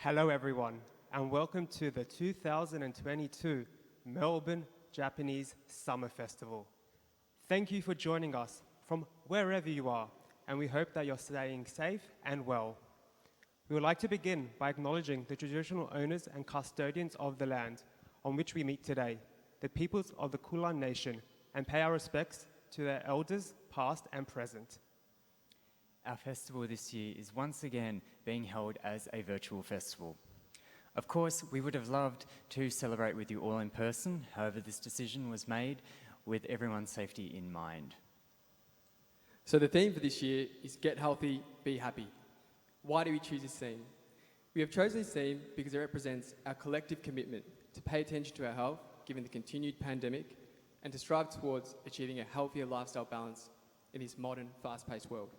Hello everyone, and welcome to the 2022 Melbourne Japanese Summer Festival. Thank you for joining us from wherever you are, and we hope that you're staying safe and well. We would like to begin by acknowledging the traditional owners and custodians of the land on which we meet today, the peoples of the Kulin Nation, and pay our respects to their elders past and present. Our festival this year is once again being held as a virtual festival. Of course, we would have loved to celebrate with you all in person. However, this decision was made with everyone's safety in mind. So the theme for this year is Get Healthy, Be Happy. Why do we choose this theme? We have chosen this theme because it represents our collective commitment to pay attention to our health given the continued pandemic and to strive towards achieving a healthier lifestyle balance in this modern, fast-paced world.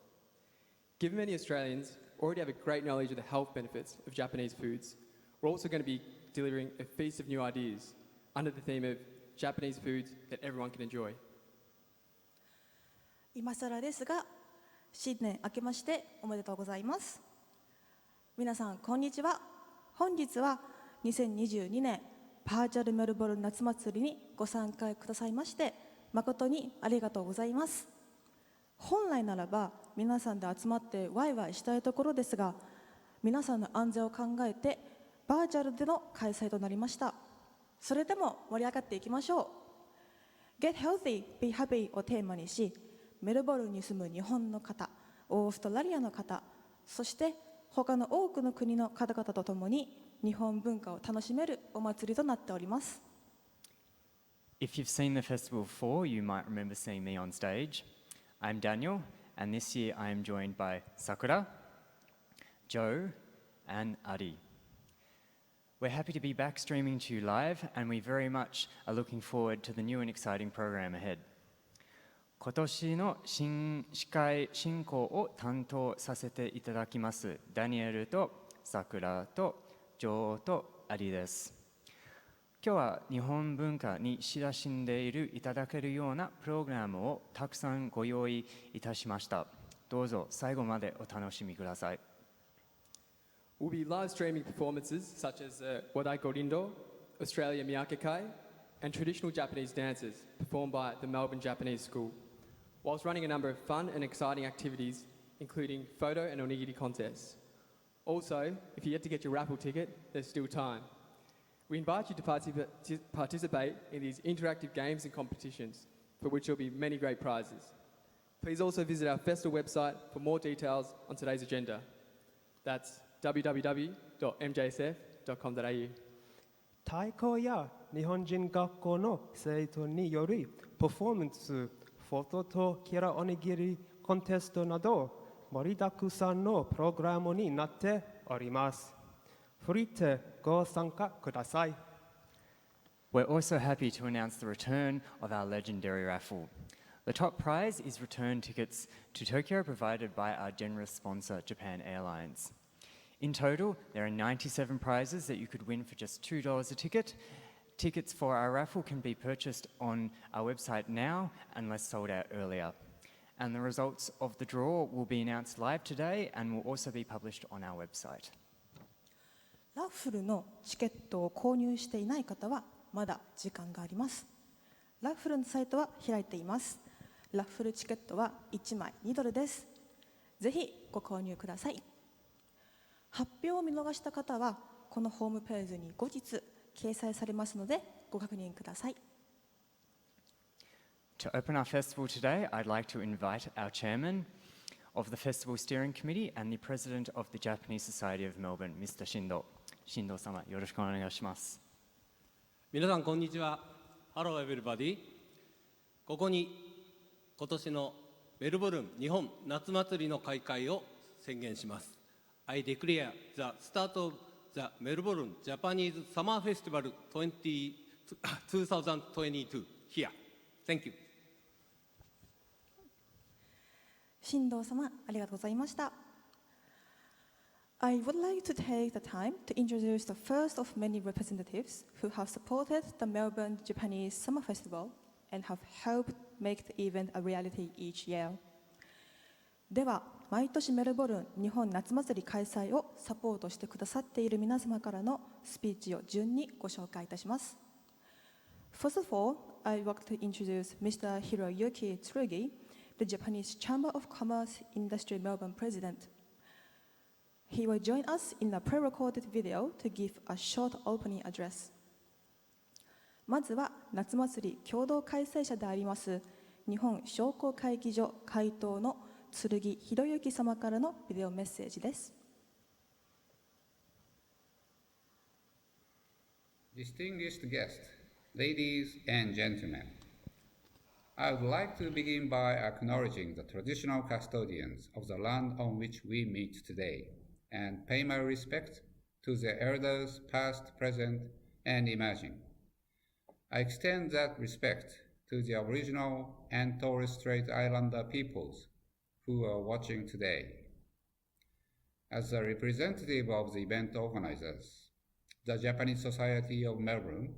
Given many Australians already have a great knowledge of the health benefits of Japanese foods, we're also going to be delivering a feast of new ideas under the theme of Japanese foods that everyone can enjoy. 今更ですが、新年明けましておめでとうございます。皆さんこんにちは。本日は2022年バーチャルメルボルン夏祭りにご参加くださいまして誠にありがとうございます。本来ならば皆さんで集まってワイワイしたいところですが、皆さんの安全を考えてバーチャルでの開催となりました。それでも盛り上がっていきましょう。Get Healthy, Be Happy をテーマにし、メルボルンに住む日本の方、オーストラリアの方、そして他の多くの国の方々と共に日本文化を楽しめるお祭りとなっております。If you've seen the festival before, you might remember seeing me on stage. I'm Daniel, and this year I am joined by Sakura, Joe, and Ari. We're happy to be back streaming to you live, and we very much are looking forward to the new and exciting program ahead. 今年の司会進行を担当させていただきますダニエルと桜とジョーとアリです。今日は日本文化に親しんでいるいただけるようなプログラムをたくさんご用意いたしました。どうぞ最後までお楽しみください。We'll be live streaming performances such as Wadaiko Rindo, Australia Miyake-kai, and traditional Japanese dances performed by the Melbourne Japanese School, whilst running a number of fun and exciting activities, including photo and onigiri contests. Also, if you yet to get your raffle ticket, there's still time. We invite you to participate in these interactive games and competitions, for which there will be many great prizes. Please also visit our festival website for more details on today's agenda. That's www.mjsf.com.au. 太鼓や日本人学校の生徒によるパフォーマンス、フォトとキラおにぎりコンテストなど盛りだくさんのプログラムになっております。フリーでご参加ください。We're also happy to announce the return of our legendary raffle. The top prize is return tickets to Tokyo provided by our generous sponsor, Japan Airlines. In total, there are 97 prizes that you could win for just $2 a ticket. Tickets for our raffle can be purchased on our website now unless sold out earlier. And the results of the draw will be announced live today and will also be published on our website. ラッフルのチケットを購入していない方はまだ時間があります。ラッフルのサイトは開いています。ラッフルチケットは1枚$2です。ぜひご購入ください。発表を見逃した方はこのホームページに後日掲載されますのでご確認ください。To open our festival today, I'd like to invite our chairman of the Festival Steering Committee and the President of the Japanese Society of Melbourne, Mr. Shindo. Shindo 様、よろしくお願いします。皆さんこんにちは。Hello everybody。ここに今年のメルボルン日本夏祭りの開会を宣言します。I declare the start of the Melbourne Japanese Summer Festival 2022 here. Thank you. 新藤様、ありがとうございました。I would like to take the time to introduce the first of many representatives who have supported the Melbourne Japanese Summer Festival and have helped make the event a reality each year. では、毎年メルボルン日本夏祭り開催をサポートしてくださっている皆様からのスピーチを順にご紹介いたします。First of all, I would like to introduce Mr. Hiroyuki Tsurugi, the Japanese Chamber of Commerce Industry Melbourne President. He will join us in a pre-recorded video to give a short opening address. まずは夏祭り共同開催者であります日本商工会議所会頭の剣博之様からのビデオメッセージです。Distinguished guests, ladies and gentlemen, I would like to begin by acknowledging the traditional custodians of the land on which we meet today and pay my respect to the elders past, present, and emerging. I extend that respect to the Aboriginal and Torres Strait Islander peoples who are watching today. As a representative of the event organizers, the Japanese Society of Melbourne,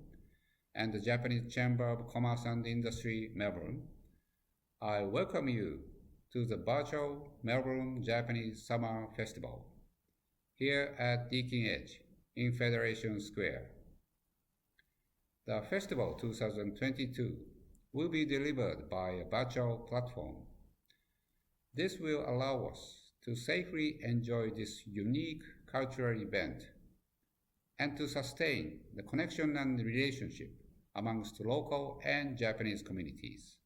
and the Japanese Chamber of Commerce and Industry Melbourne, I welcome you to the virtual Melbourne Japanese Summer Festival here at Deakin Edge in Federation Square. The Festival 2022 will be delivered by a virtual platform. This will allow us to safely enjoy this unique cultural event and to sustain the connection and relationship amongst local and Japanese communities.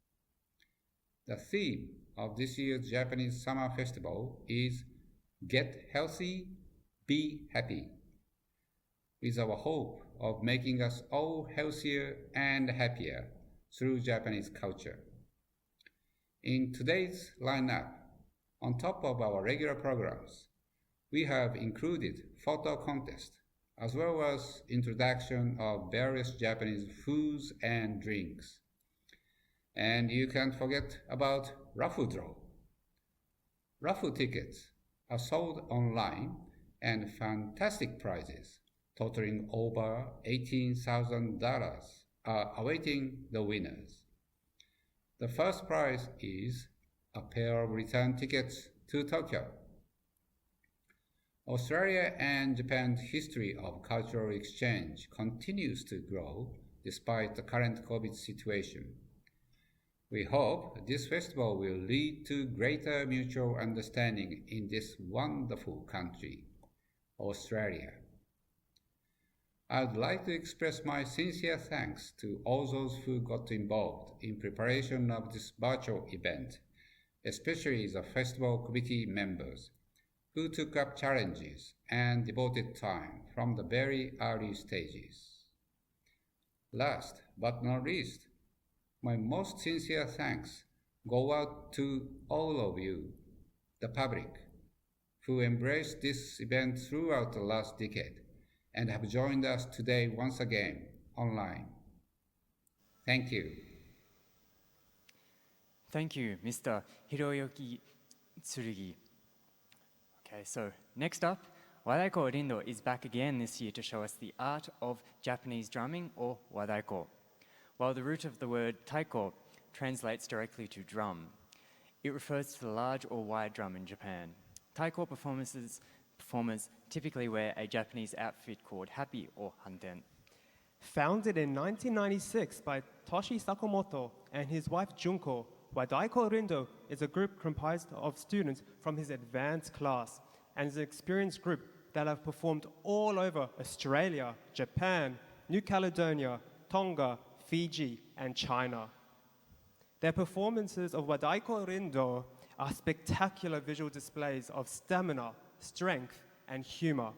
The theme of this year's Japanese Summer Festival is Get Healthy, Be Happy, with our hope of making us all healthier and happier through Japanese culture. In today's lineup, on top of our regular programs, we have included photo contest as well as introduction of various Japanese foods and drinks. And you can't forget about raffle draw. Raffle tickets are sold online and fantastic prizes totaling over $18,000 are awaiting the winners. The first prize is a pair of return tickets to Tokyo. Australia and Japan's history of cultural exchange continues to grow despite the current COVID situation. We hope this festival will lead to greater mutual understanding in this wonderful country, Australia. I'd like to express my sincere thanks to all those who got involved in preparation of this virtual event, especially the festival committee members, who took up challenges and devoted time from the very early stages. Last but not least, my most sincere thanks go out to all of you, the public, who embraced this event throughout the last decade and have joined us today once again online. Thank you. Thank you, Mr. Hiroyuki Tsurugi. Okay, so next up, Wadaiko Rindo is back again this year to show us the art of Japanese drumming, or wadaiko. While the root of the word taiko translates directly to drum, it refers to the large or wide drum in Japan. Taiko performers typically wear a Japanese outfit called happy or hanten. Founded in 1996 by Toshi Sakamoto and his wife Junko, Wadaiko Rindo is a group comprised of students from his advanced class and is an experienced group that have performed all over Australia, Japan, New Caledonia, Tonga, Fiji, and China. Their performances of Wadaiko Rindo are spectacular visual displays of stamina, strength, and humor,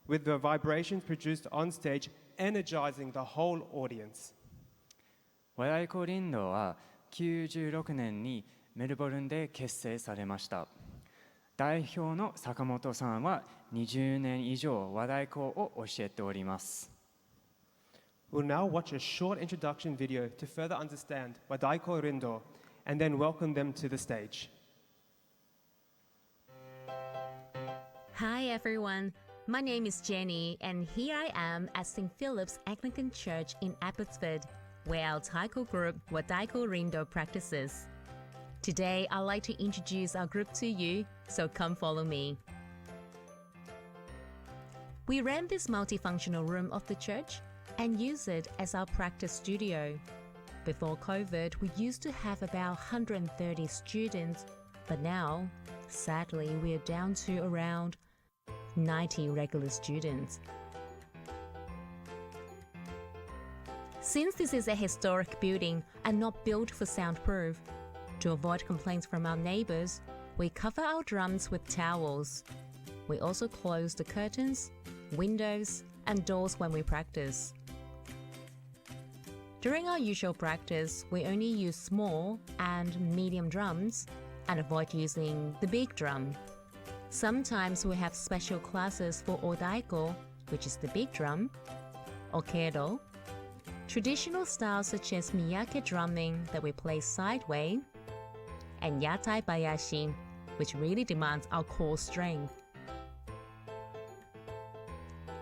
with the vibrations produced on stage energizing the whole audience. 和太鼓リンドは96年にメルボルンで結成されました。代表の坂本さんは20年以上和太鼓を教えております。We'll now watch a short introduction video to further understand Wadaiko Rindo and then welcome them to the stage. Hi everyone, my name is Jenny and here I am at St. Philip's Anglican Church in Abbotsford, where our taiko group Wadaiko Rindo practices. Today, I'd like to introduce our group to you, so come follow me. We rent this multifunctional room of the church and use it as our practice studio. Before COVID, we used to have about 130 students, but now, sadly, we are down to around 90 regular students. Since this is a historic building and not built for soundproof, to avoid complaints from our neighbors, we cover our drums with towels. We also close the curtains, windows, and doors when we practice. During our usual practice, we only use small and medium drums and avoid using the big drum. Sometimes we have special classes for odaiko, which is the big drum, okedo, traditional styles such as miyake drumming that we play sideways, and yatai bayashi, which really demands our core strength.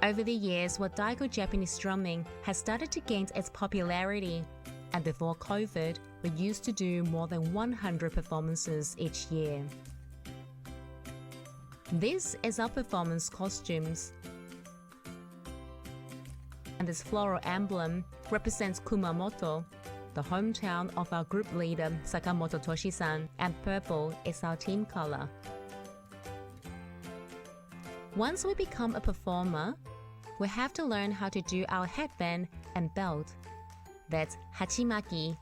Over the years, Wadaiko Japanese drumming has started to gain its popularity, and before COVID, we used to do more than 100 performances each year. This is our performance costumes, and this floral emblem represents Kumamoto, the hometown of our group leader Sakamoto Toshi-san, and purple is our team color. Once we become a performer, we have to learn how to do our headband and belt. That's hachimaki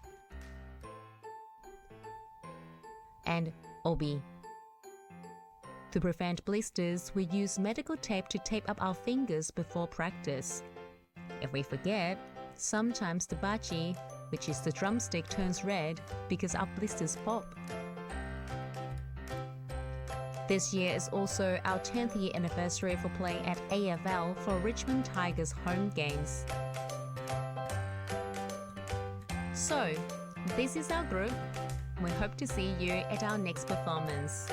and obi. To prevent blisters, we use medical tape to tape up our fingers before practice. If we forget, sometimes the bachi, which is the drumstick, turns red because our blisters pop. This year is also our 10th year anniversary for playing at AFL for Richmond Tigers home games. So, this is our group, and we hope to see you at our next performance.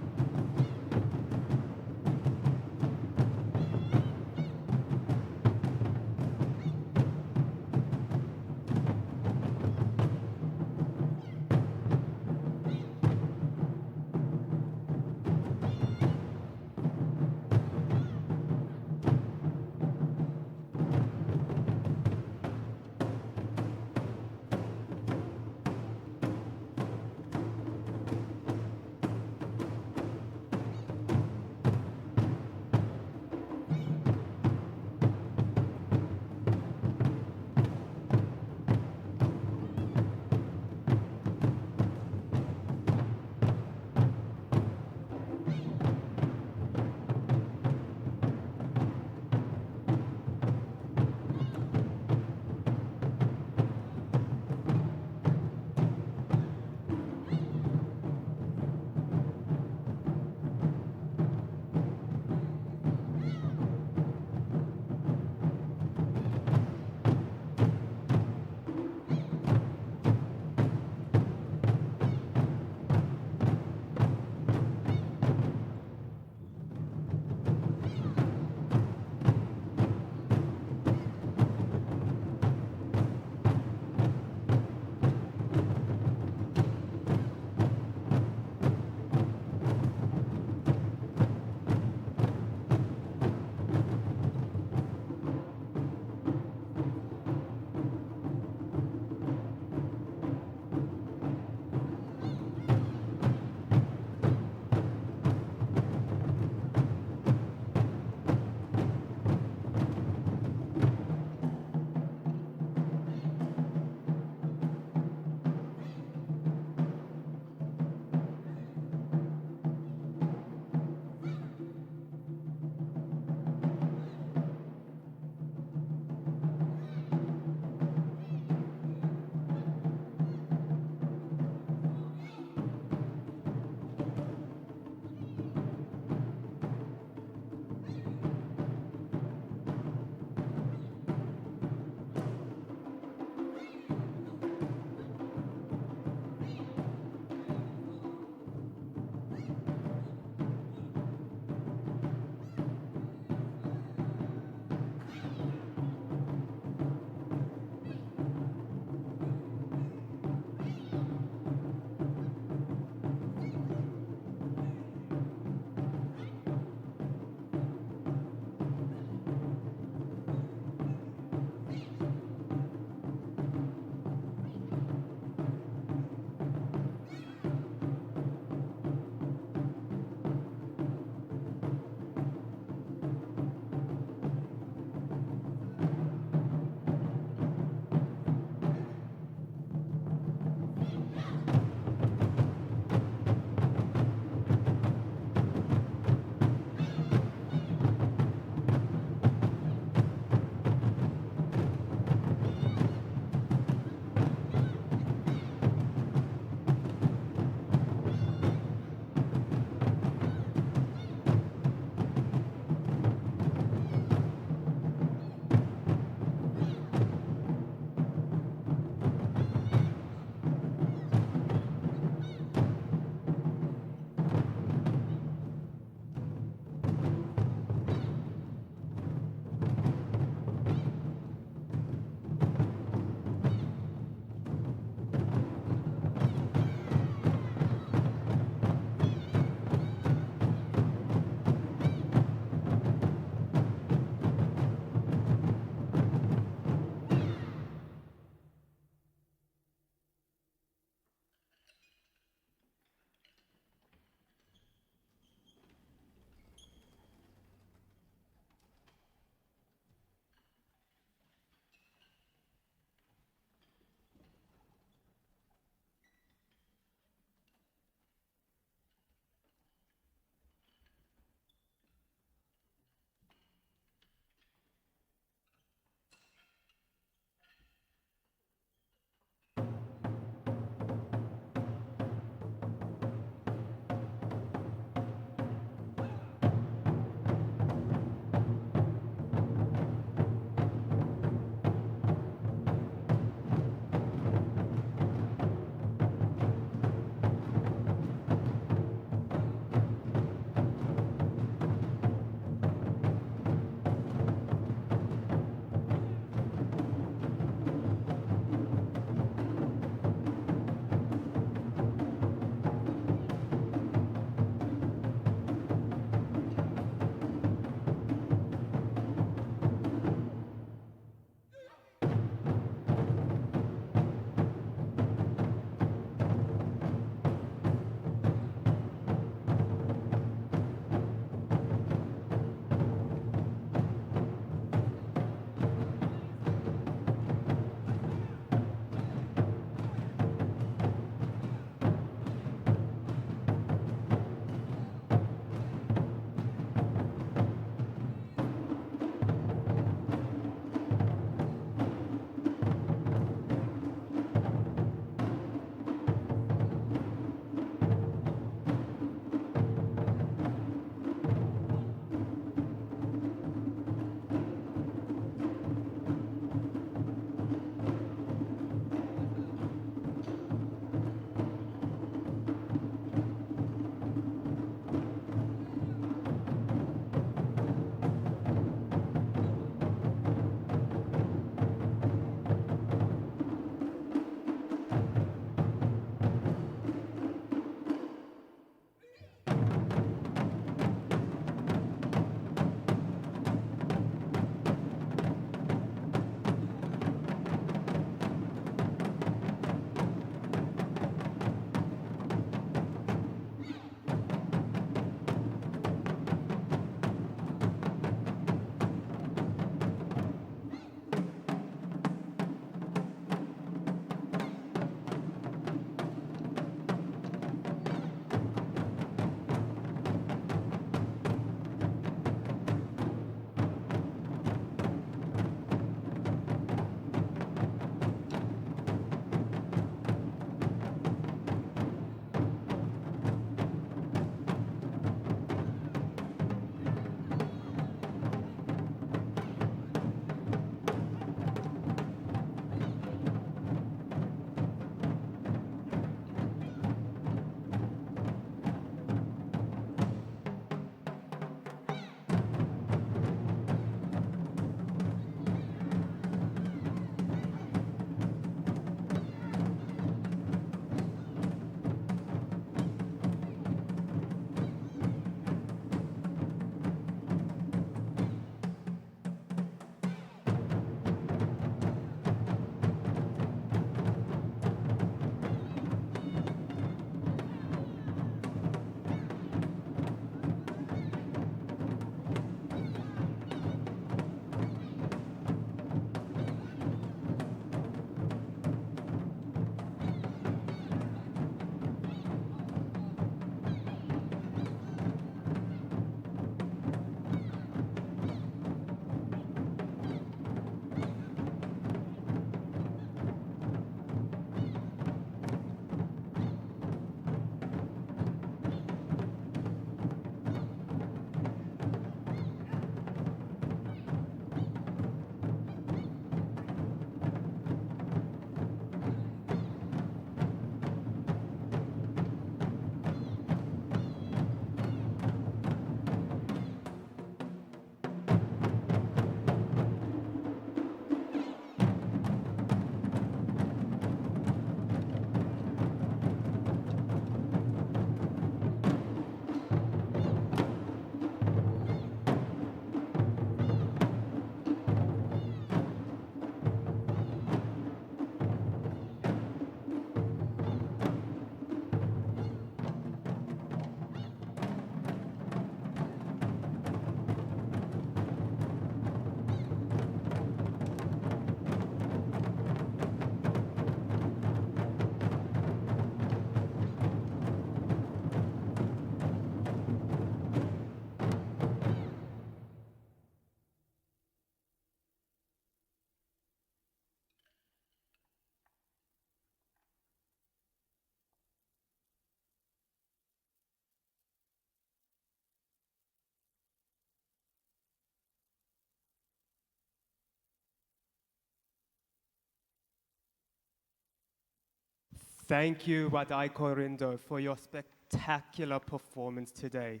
Thank you, Wadaiko Rindo, for your spectacular performance today.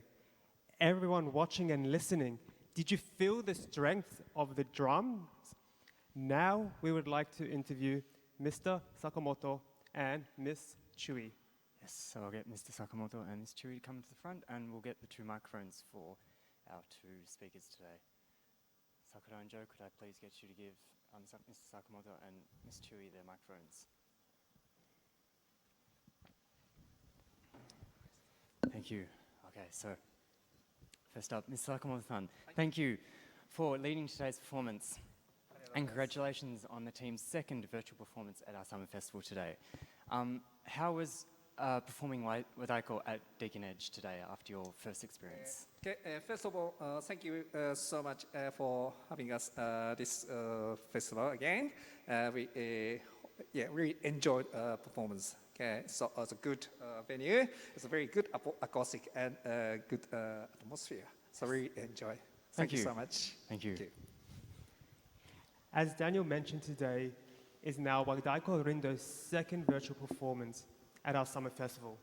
Everyone watching and listening, did you feel the strength of the drums? Now we would like to interview Mr. Sakamoto and Miss Chui. Yes, so I'll get Mr. Sakamoto and Ms. Chui to come to the front, and we'll get the two microphones for our two speakers today. Sakura and Joe, could I please get you to give Mr. Sakamoto and Ms. Chui their microphones? Thank you. Okay, so first up, Mr. Sakamoto-san, thank you for leading today's performance. And congratulations on the team's second virtual performance at our summer festival today. How was performing Wadaiko at Deacon Edge today after your first experience? Okay, first of all, thank you so much for having us this festival again. We really enjoyed performance. Okay, so it's a good venue. It's a very good acoustic and good atmosphere. So really enjoy. Thank you so much. Thank you. As Daniel mentioned, today is now Wadaiko Rindo's second virtual performance at our summer festival.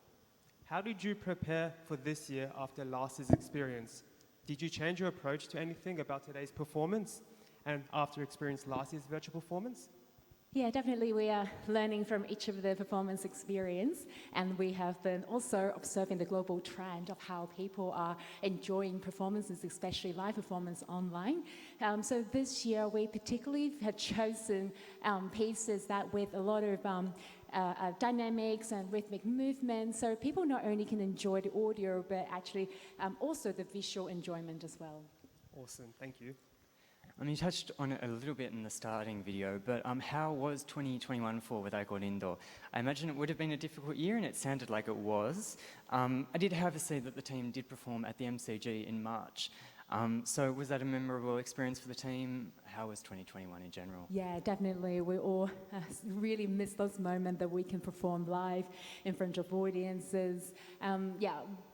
How did you prepare for this year after last year's experience? Did you change your approach to anything about today's performance and after experiencing last year's virtual performance? Yeah, definitely we are learning from each of the performance experience, and we have been also observing the global trend of how people are enjoying performances, especially live performance online. So this year we particularly have chosen pieces that with a lot of dynamics and rhythmic movement, so people not only can enjoy the audio, but actually also the visual enjoyment as well. Awesome, thank you. You touched on it a little bit in the starting video, but how was 2021 for Wadaiko Rindo? I imagine it would have been a difficult year, and it sounded like it was. I did, however, see that the team did perform at the MCG in March. So was that a memorable experience for the team? How was 2021 in general? Yeah, definitely. We all really miss those moments that we can perform live in front of audiences.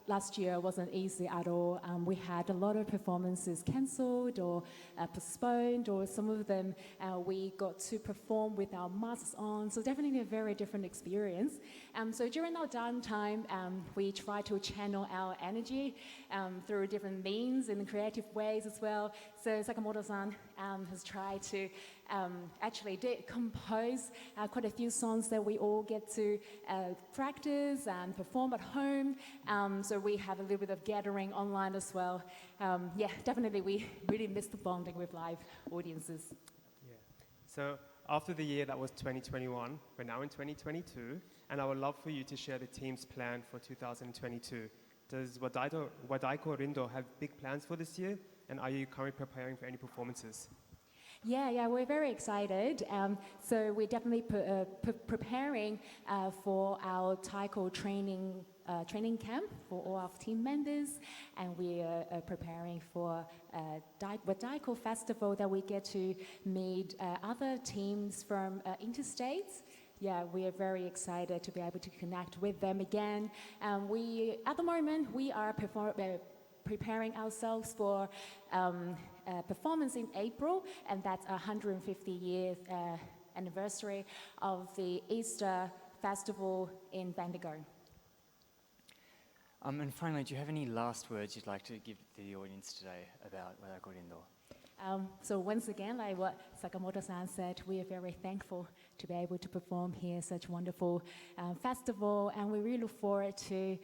Last year wasn't easy at all. We had a lot of performances cancelled or postponed, or some of them we got to perform with our masks on. So definitely a very different experience. So during our downtime, we try to channel our energy through different means in creative ways as well. So Sakamoto-san has tried to actually compose quite a few songs that we all get to practice and perform at home. So we have a little bit of gathering online as well. Definitely we really miss the bonding with live audiences. Yeah. So after the year that was 2021, we're now in 2022, and I would love for you to share the team's plan for 2022. Does Wadaiko Rindo have big plans for this year, and are you currently preparing for any performances? Yeah, we're very excited. So we're definitely preparing for our Taiko training camp for all our team members, and we are preparing for Wadaiko Festival that we get to meet other teams from interstates. Yeah, we are very excited to be able to connect with them again. At the moment, we are preparing ourselves for performance in April, and that's 150 years anniversary of the Easter Festival in Bendigo. And finally, do you have any last words you'd like to give to the audience today about Wadaiko Rindo? So once again, like what Sakamoto-san said, we are very thankful to be able to perform here such wonderful festival, and we really look forward to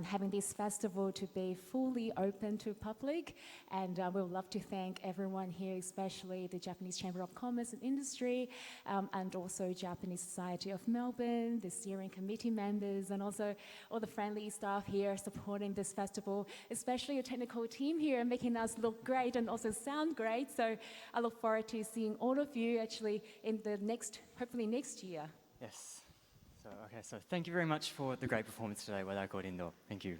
having this festival to be fully open to public. And we would love to thank everyone here, especially the Japanese Chamber of Commerce and Industry, and also Japanese Society of Melbourne, the steering committee members, and also all the friendly staff here supporting this festival, especially a technical team here making us look great and also sound great. So I look forward to seeing all of you actually in the hopefully next year. Yes. So thank you very much for the great performance today, Wadaiko Rindo. Thank you.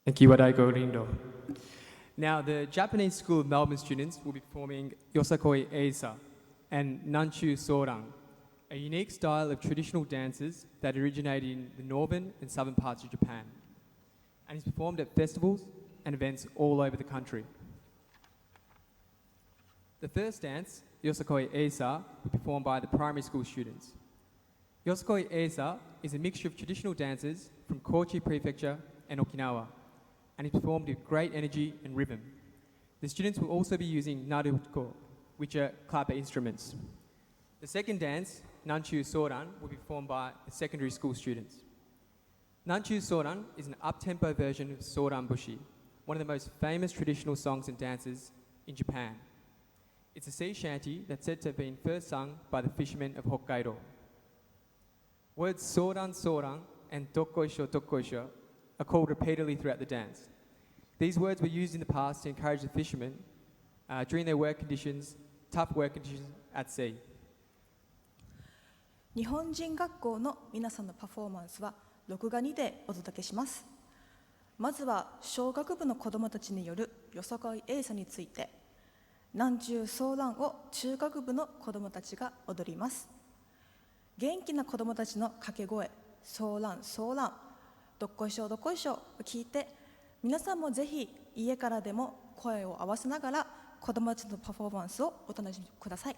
Thank you, Wadaiko Rindo. Now, the Japanese School of Melbourne students will be performing Yosakoi Eisa and Nanchu Soran, a unique style of traditional dances that originated in the northern and southern parts of Japan, and is performed at festivals and events all over the country. The first dance, Yosakoi Eisa, will be performed by the primary school students. Yosakoi Eisa is a mixture of traditional dances from Kochi Prefecture and Okinawa, and is performed with great energy and rhythm. The students will also be using naruko, which are clapper instruments. The second dance, Nanchu Soran, will be performed by the secondary school students. Nanchu Soran is an up-tempo version of Soran Bushi, one of the most famous traditional songs and dances in Japan. It's a sea shanty that's said to have been first sung by the fishermen of Hokkaido. Words Soran Soran and Tokkoisho Tokkoisho are called repeatedly throughout the dance. These words were used in the past to encourage the fishermen during their tough work conditions at sea. 日本人学校の皆さんのパフォーマンスは録画にてお届けします。まずは小学部の子どもたちによるよさこいエイサについて、南中ソーランを中学部の子どもたちが踊ります。元気な子どもたちの掛け声、ソーランソーラン、どっこいしょどっこいしょを聞いて、皆さんもぜひ家からでも声を合わせながら子どもたちのパフォーマンスをお楽しみください。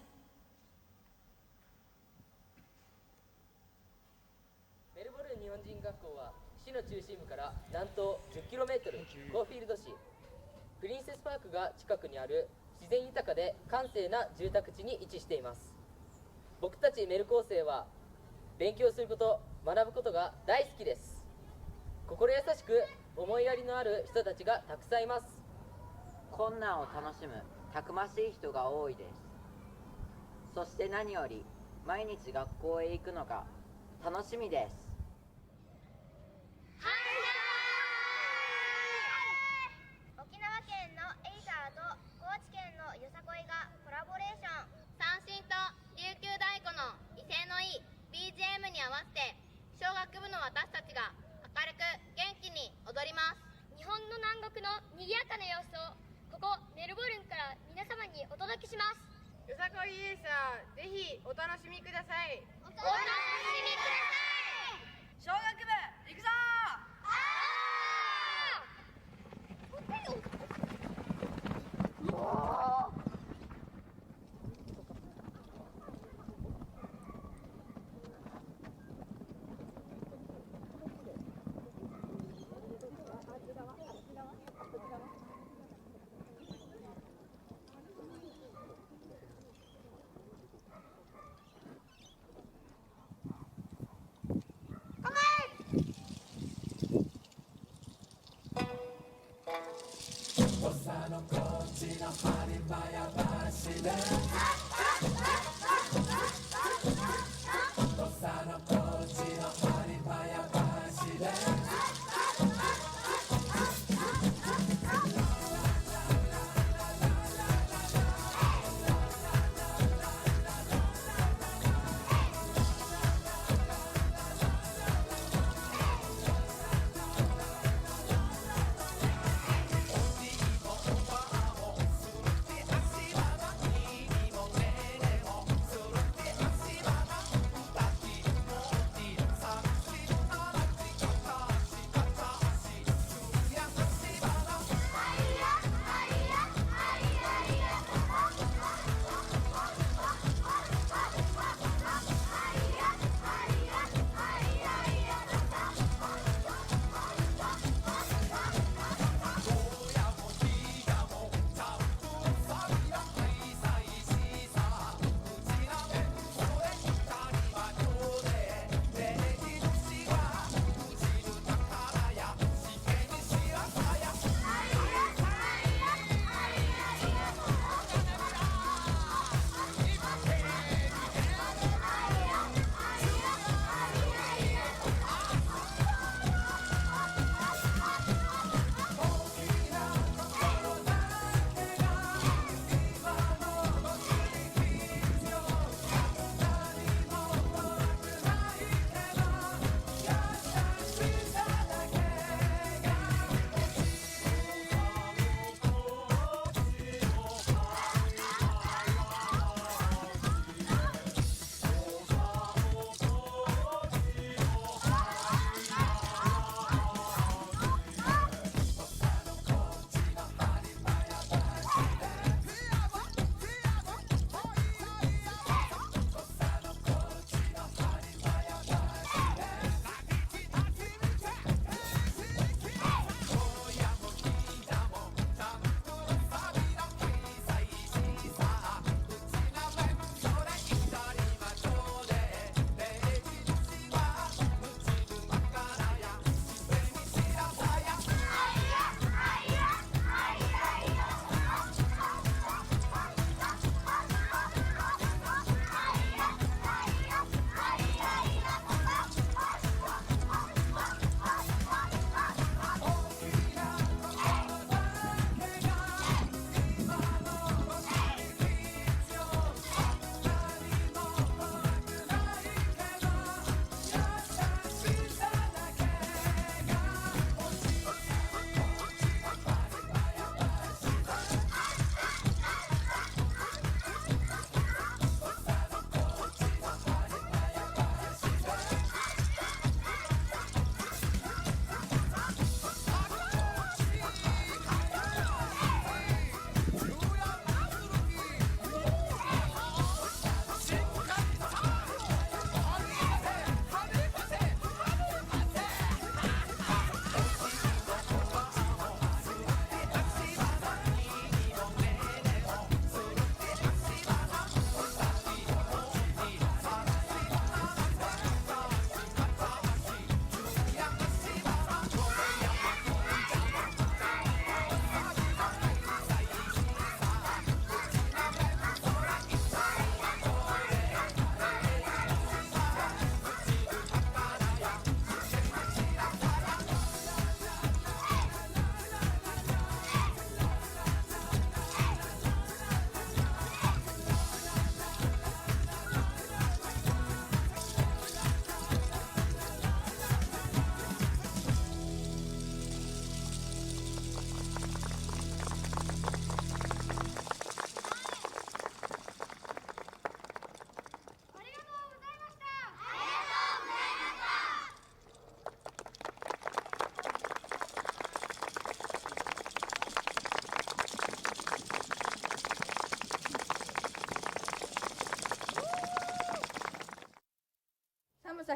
メルボルン日本人学校は市の中心部から南東 10km コーフィールド市、プリンセスパークが近くにある自然豊かで閑静な住宅地に位置しています。僕たちメル高生は勉強すること、学ぶことが大好きです。心優しく思いやりのある人たちがたくさんいます。困難を楽しむたくましい人が多いです。そして何より毎日学校へ行くのが楽しみです。沖縄県のエイサーと高知県のよさこいがコラボレーション、三振と琉球太鼓の威勢のいい BGM に合わせて小学部の私たちが明るく元気に踊ります。日本の南国の賑やかな様子をここメルボルンから皆様にお届けします。よさこいエイサー、ぜひお楽しみください。お楽しみください。小学部行くぞ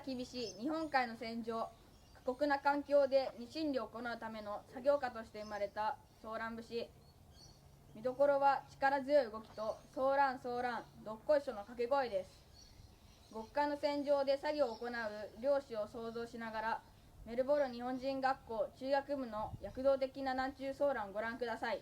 厳しい日本海の戦場、過酷な環境でニシン漁を行うための作業家として生まれたソーラン節。見どころは力強い動きとソーランソーランどっこいしょの掛け声です。極寒の戦場で作業を行う漁師を想像しながら、メルボルン日本人学校中学部の躍動的な南中ソーランをご覧ください。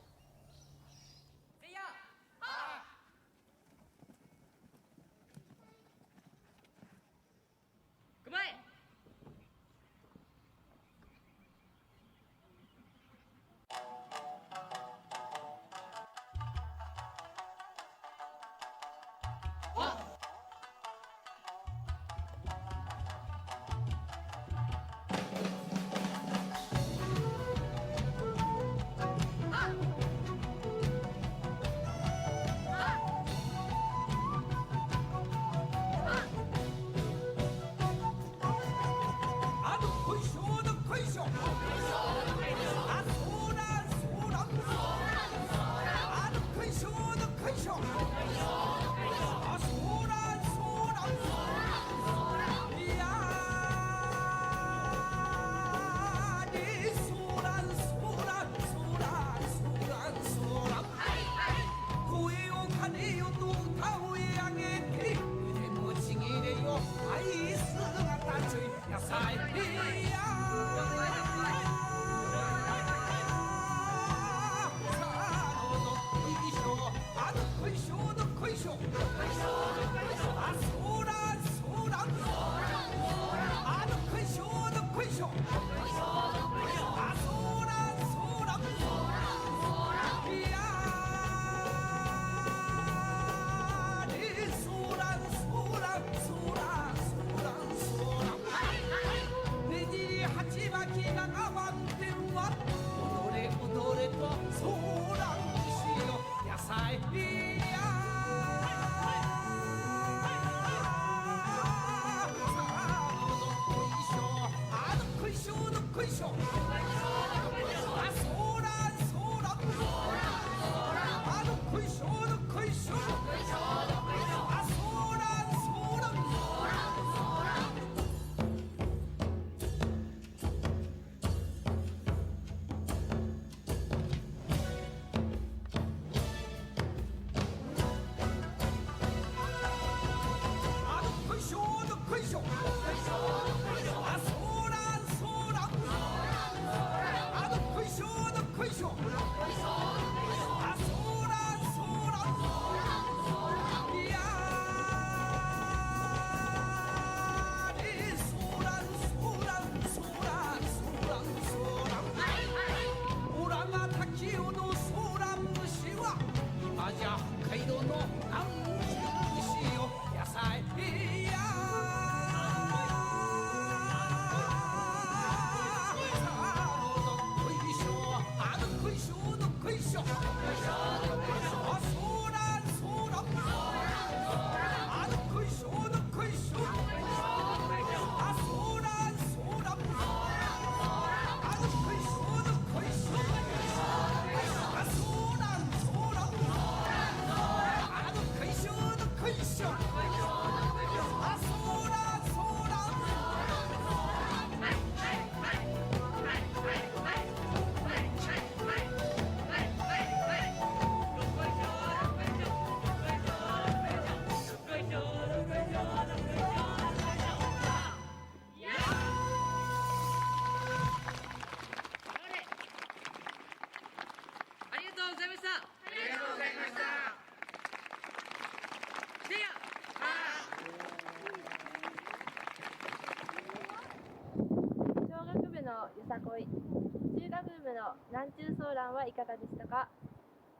よさこい、中学部の南中ソーランはいかがでしたか。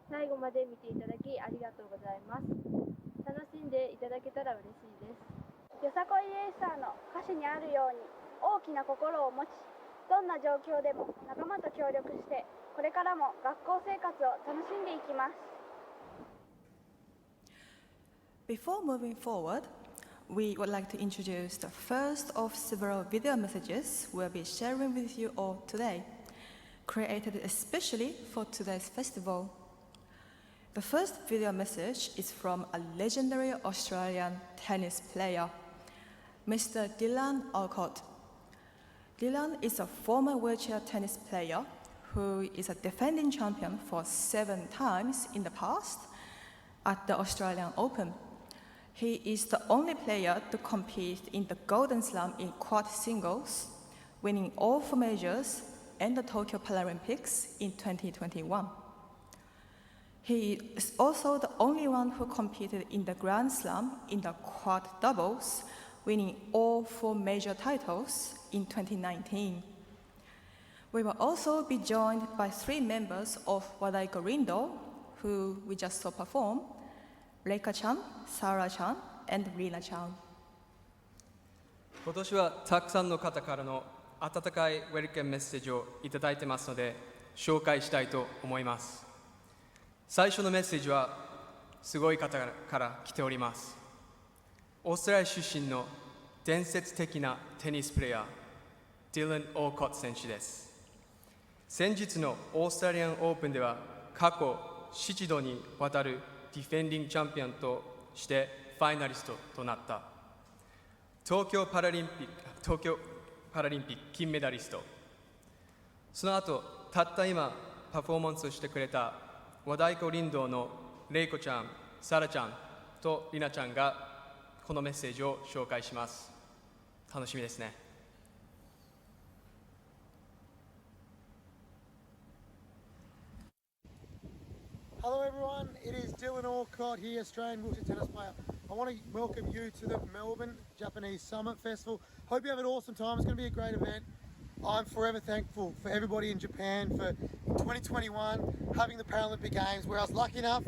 最後まで見ていただきありがとうございます。楽しんでいただけたら嬉しいです。よさこいレーサーの歌詞にあるように大きな心を持ち、どんな状況でも仲間と協力してこれからも学校生活を楽しんでいきます。 Before moving forward, we would like to introduce the first of several video messages we'll be sharing with you all today, created especially for today's festival. The first video message is from a legendary Australian tennis player. Mr. Dylan Alcott. Dylan is a former wheelchair tennis player who is a defending champion for 7 times in the past at the Australian Open. He is the only player to compete in the Golden Slam in quad singles, winning all 4 majors and the Tokyo Paralympics in 2021. He is also the only one who competed in the Grand Slam in the quad doubles, winning all 4 major titles in 2019. We will also be joined by 3 members of Wadai Gorindo, who we just saw perform, Reika-chan, Sarah-chan, and Rina-chan. 今年はたくさんの方からの温かいウェルカムメッセージをいただいてますので、紹介したいと思います。最初のメッセージはすごい方から来ております。オーストラリア出身の伝説的なテニスプレーヤー、ディラン・オーコット選手です。先日のオーストラリアンオープンでは過去7度にわたるディフェンディングチャンピオンとしてファイナリストとなった東京パラリンピック金メダリスト。その後たった今パフォーマンスをしてくれた和太鼓林道のレイコちゃん、サラちゃんとリナちゃんがこのメッセージを紹介します。楽しみですね。Hello everyone, it is Dylan Alcott here, Australian wheelchair tennis player. I want to welcome you to the Melbourne Japanese Summit Festival. Hope you have an awesome time. It's going to be a great event. I'm forever thankful for everybody in Japan for in 2021 having the Paralympic Games where I was lucky enough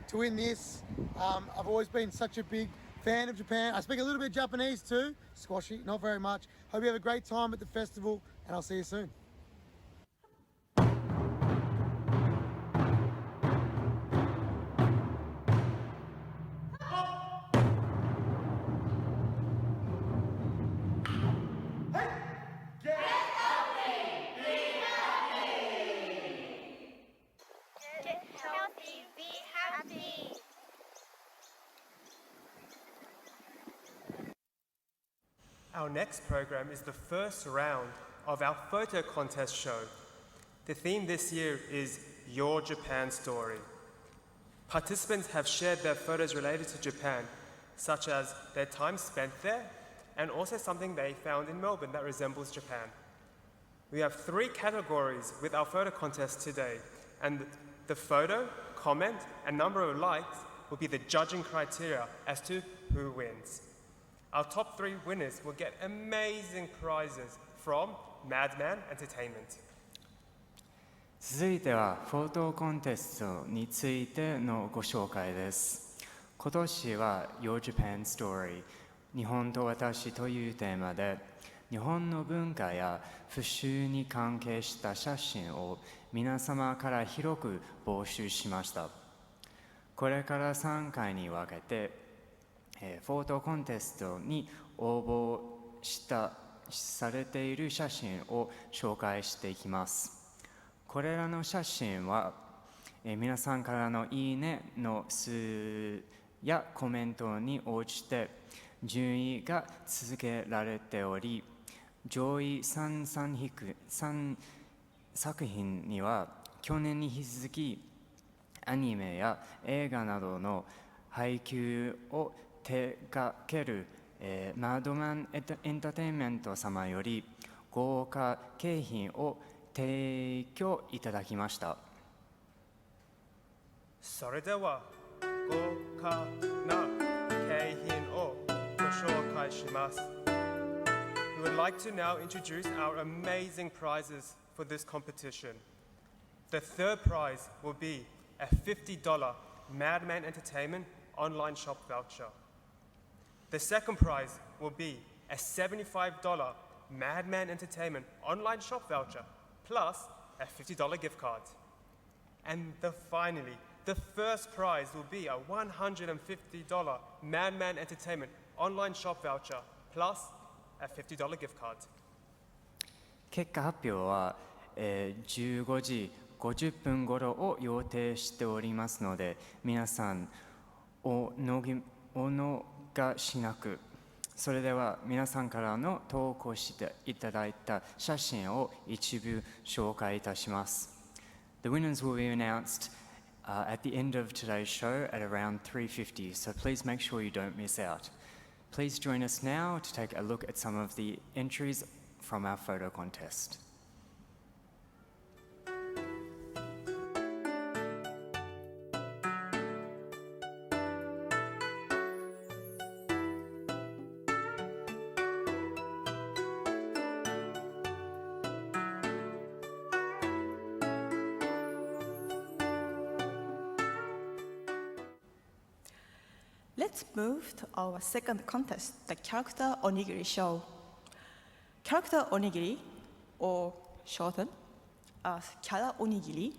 to win this. I've always been such a big fan of Japan. I speak a little bit Japanese too, squashy, not very much. Hope you have a great time at the festival and I'll see you soon. Our next program is the first round of our photo contest show. The theme this year is Your Japan Story. Participants have shared their photos related to Japan, such as their time spent there and also something they found in Melbourne that resembles Japan. We have 3 categories with our photo contest today, and the photo, comment, and number of likes will be the judging criteria as to who wins. Our top 3 winners will get amazing prizes from Madman Entertainment. 続いてはフォトコンテストについてのご紹介です。今年は Your Japan Story 日本と私というテーマで、日本の文化や風習に関係した写真を皆様から広く募集しました。これから3回に分けてフォトコンテストに応募されている写真を紹介していきます。これらの写真は、皆さんからのいいねの数やコメントに応じて順位が続けられており、上位3作品には去年に引き続きアニメや映画などの配給を手掛ける、マドマンエンターテインメント様より豪華景品を提供いただきました。それでは豪華な景品をご紹介します。We would like to now introduce our amazing prizes for this competition. The third prize will be a $50 Madman Entertainment online shop voucher. The second prize will be a $75 Madman Entertainment online shop voucher plus a $50 gift card. And finally, the first prize will be a $150 Madman Entertainment online shop voucher plus a $50 gift card. 結果発表は、15時50分頃を予定しておりますので、皆さんお逃しなく。それでは皆さんからの投稿していただいた写真を一部紹介いたします。The winners will be announced at the end of today's show at around 3:50, so please make sure you don't miss out. Please join us now to take a look at some of the entries from our photo contest. Let's move to our second contest, the character onigiri show. Character onigiri, or shortened as kara onigiri,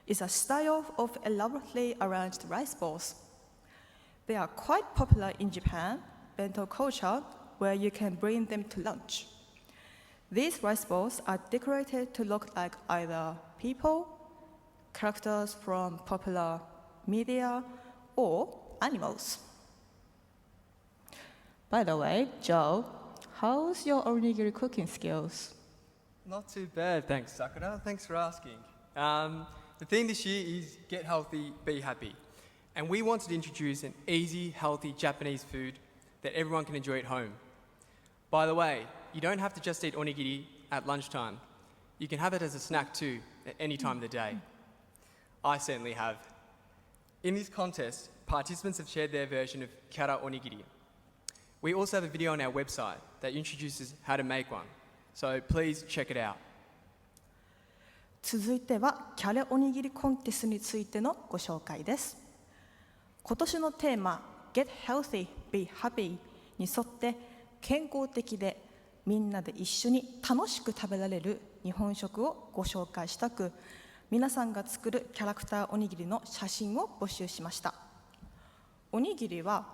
is a style of elaborately arranged rice balls. They are quite popular in Japan, bento culture, where you can bring them to lunch. These rice balls are decorated to look like either people, characters from popular media, or animals. By the way, Joe, how's your onigiri cooking skills? Not too bad, thanks, Sakura. Thanks for asking. The theme this year is Get Healthy, Be Happy. And we wanted to introduce an easy, healthy Japanese food that everyone can enjoy at home. By the way, you don't have to just eat onigiri at lunchtime. You can have it as a snack too, at any time of the day. I certainly have. In this contest, participants have shared their version of kara onigiri. We also have a video on our website that introduces how to make one. So please check it out. 続いてはキャラおにぎりコンテストについてのご紹介です。今年のテーマ Get Healthy, Be Happy に沿って健康的でみんなで一緒に楽しく食べられる日本食をご紹介したく、皆さんが作るキャラクターおにぎりの写真を募集しました。おにぎりは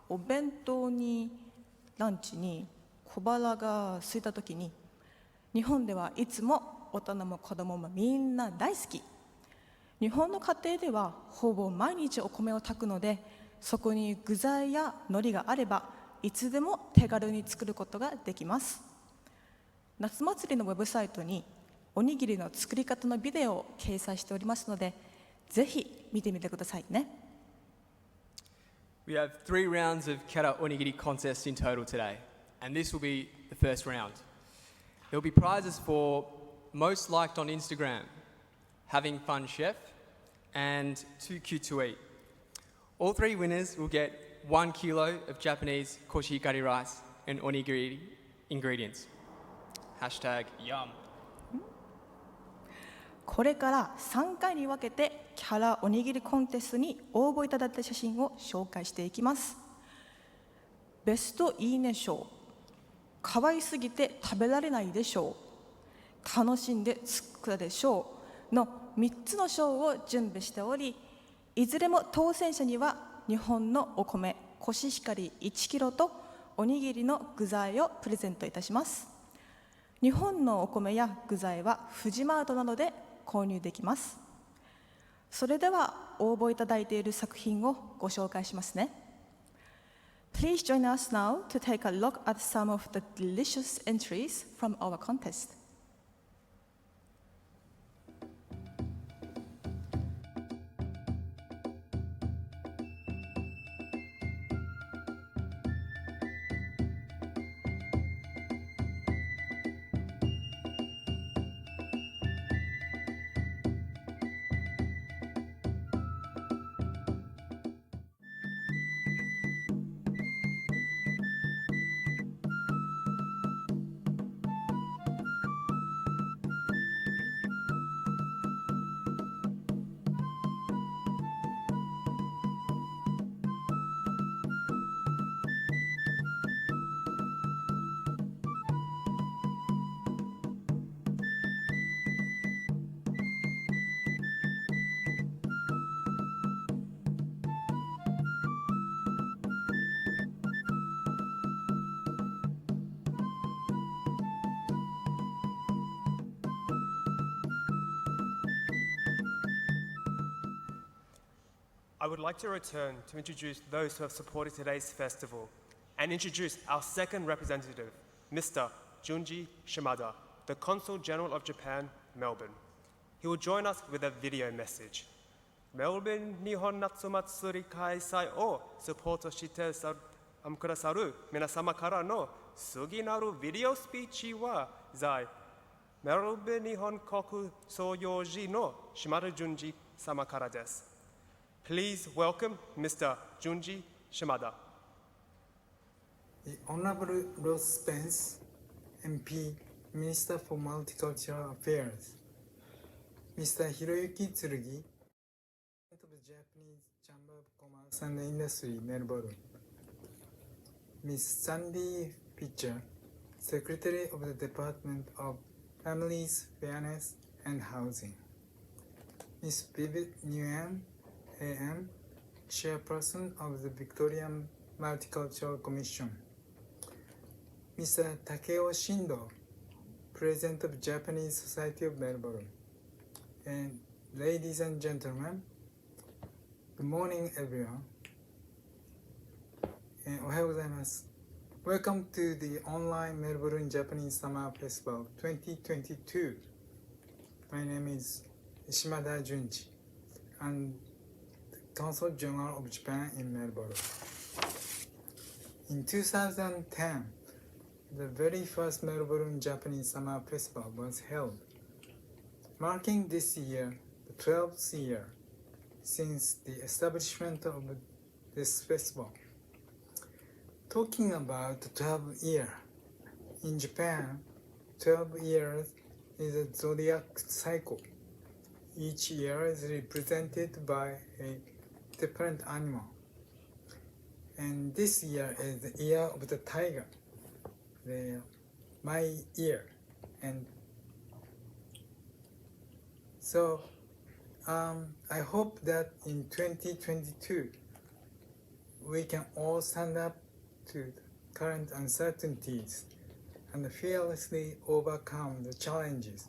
お弁当にランチに小腹が空いた時に、日本ではいつも大人も子供もみんな大好き。日本の家庭ではほぼ毎日お米を炊くので、そこに具材や海苔があればいつでも手軽に作ることができます。夏祭りのウェブサイトにおにぎりの作り方のビデオを掲載しておりますので、ぜひ見てみてくださいね。We have 3 rounds of kara onigiri contests in total today, and this will be the first round. There will be prizes for most liked on Instagram, having fun chef, and too cute to eat. All 3 winners will get 1 kilo of Japanese koshihikari rice and onigiri ingredients. #yum. これから3回に分けてキャラおにぎりコンテストに応募いただいた写真を紹介していきます。ベストいいね賞、可愛すぎて食べられないでしょう、楽しんで作ったでしょうの3つの賞を準備しており、いずれも当選者には日本のお米コシヒカリ1キロとおにぎりの具材をプレゼントいたします。日本のお米や具材はフジマートなどで購入できます。それでは応募いただいている作品をご紹介しますね。Please join us now to take a look at some of the delicious entries from our contest. I would like to return to introduce those who have supported today's festival and and introduce our second representative, Mr. Junji Shimada, the Consul General of Japan, Melbourne. He will join us with a video message. メルボルン日本夏祭り開催をサポートしてくださる皆様からの次なるビデオスピーチは在メルボルン日本国総領事の島田淳二様からです。Please welcome Mr. Junji Shimada. The Honorable Ross Spence, MP, Minister for Multicultural Affairs. Mr. Hiroyuki Tsurugi, President of the Japanese Chamber of Commerce and Industry, Melbourne. Ms. Sandy Pitcher, Secretary of the Department of Families, Fairness and Housing. Ms. Vivid Nguyen, AM, Chairperson of the Victorian Multicultural Commission. Mr. Takeo Shindo, President of Japanese Society of Melbourne. And ladies and gentlemen, good morning everyone. Ohayou gozaimasu. Welcome to the online Melbourne Japanese Summer Festival 2022. My name is Shimada Junji. I'm the Consul General of Japan in Melbourne. In 2010, the very first Melbourne Japanese Summer Festival was held, marking this year the 12th year since the establishment of this festival. Talking about the 12th year, in Japan, 12 years is a zodiac cycle. Each year is represented by a different animal. And this year is the year of the tiger, my year. And so I hope that in 2022 we can all stand up to the current uncertainties and fearlessly overcome the challenges,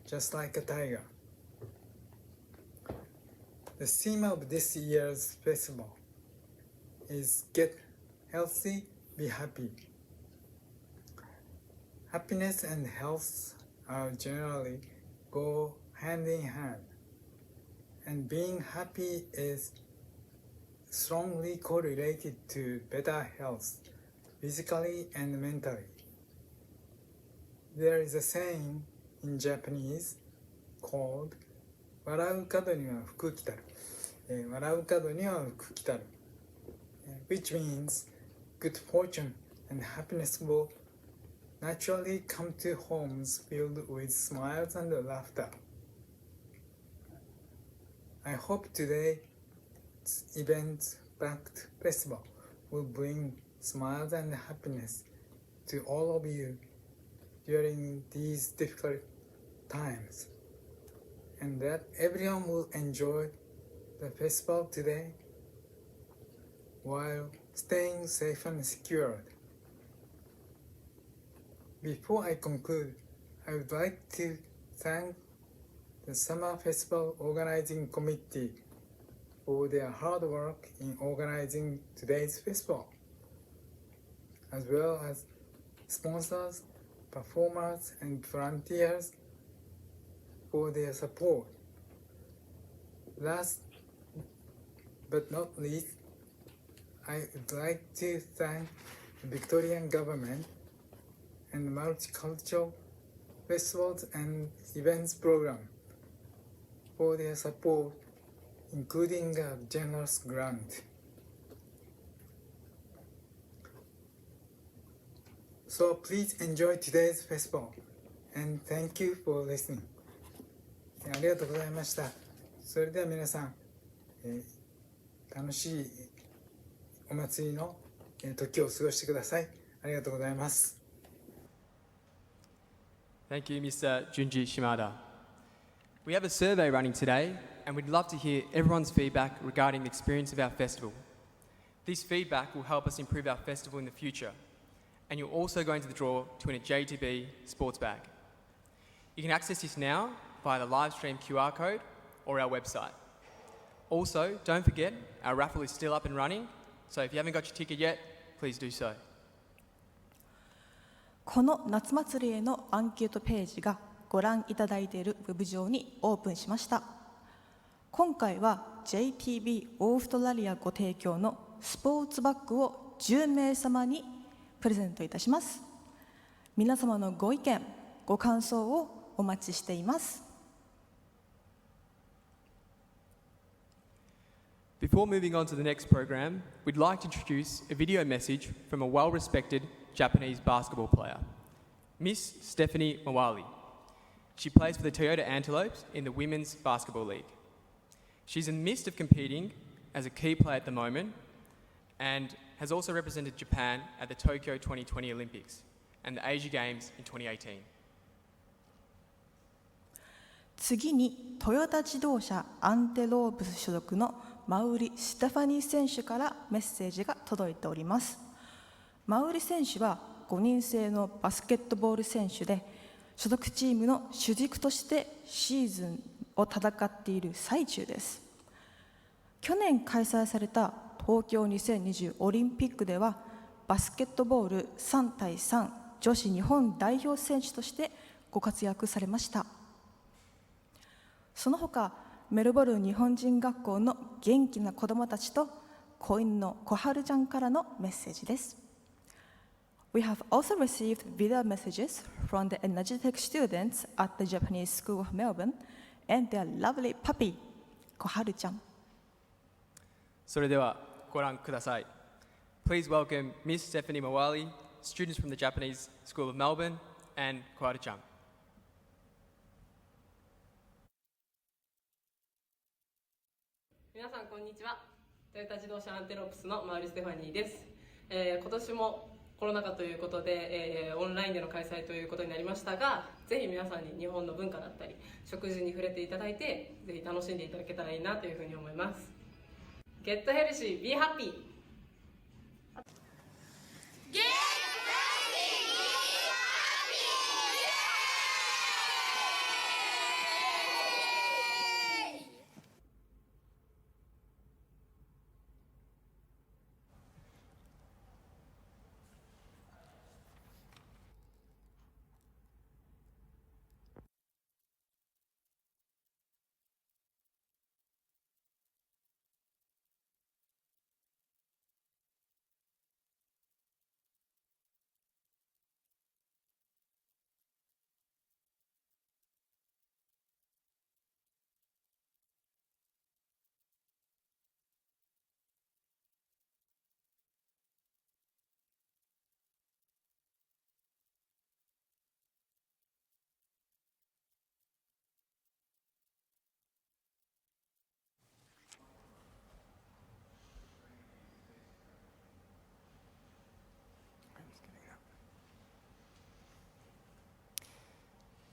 just like a tiger. The theme of this year's festival is Get Healthy, Be Happy. Happiness and health are generally go hand in hand, and being happy is strongly correlated to better health, physically and mentally. There is a saying in Japanese called 笑う角には福来たる。笑う角には福来たる。Which means good fortune and happiness will naturally come to homes filled with smiles and laughter. I hope today's event-packed festival will bring smiles and happiness to all of you during these difficult times, and that everyone will enjoy the festival today while staying safe and secured. Before I conclude, I would like to thank the Summer Festival Organizing Committee for their hard work in organizing today's festival, as well as sponsors, performers, and volunteers for their support. Last but not least, I would like to thank the Victorian government and the Multicultural Festivals and Events Program for their support, including a generous grant. So please enjoy today's festival, and thank you for listening. ありがとうございました。それでは皆さん、楽しいお祭りの時を過ごしてください。ありがとうございます。Thank you, Mr. Junji Shimada. We have a survey running today, and we'd love to hear everyone's feedback regarding the experience of our festival. This feedback will help us improve our festival in the future, and you'll also go into the draw to win a JTB sports bag. You can access this now via the live stream QR code or our website. Also, don't forget, our raffle is still up and running, so if you haven't got your ticket yet, please do so. この夏祭りへのアンケートページがご覧いただいているウェブ上にオープンしました。今回は JTB オーストラリアご提供のスポーツバッグを10名様にプレゼントいたします。皆様のご意見、ご感想をお待ちしています。Before moving on to the next program, we'd like to introduce a video message from a well-respected Japanese basketball player, Miss Stephanie Mawali. She plays for the Toyota Antelopes in the Women's Basketball League. She's in the midst of competing as a key player at the moment and has also represented Japan at the Tokyo 2020 Olympics and the Asia Games in 2018. 次にトヨタ自動車アンテロープス所属のマウリ・ステファニー選手からメッセージが届いております。マウリ選手は5人制のバスケットボール選手で、所属チームの主軸としてシーズンを戦っている最中です。去年開催された東京2020オリンピックでは、バスケットボール3対3女子日本代表選手としてご活躍されました。その他、メルボルン日本人学校の元気な子どもたちと子犬の小春ちゃんからのメッセージです。We have also received video messages from the energetic students at the Japanese School of Melbourne and their lovely puppy, 小春ちゃん。それではご覧ください。Please welcome Miss Stephanie Mawali, students from the Japanese School of Melbourne, and Koharu-chan. 皆さんこんにちは。トヨタ自動車アンテロープスのマウリ・ステファニーです。今年もコロナ禍ということで、オンラインでの開催ということになりましたが、ぜひ皆さんに日本の文化だったり食事に触れていただいて、ぜひ楽しんでいただけたらいいなというふうに思います。Get healthy, be happy! Get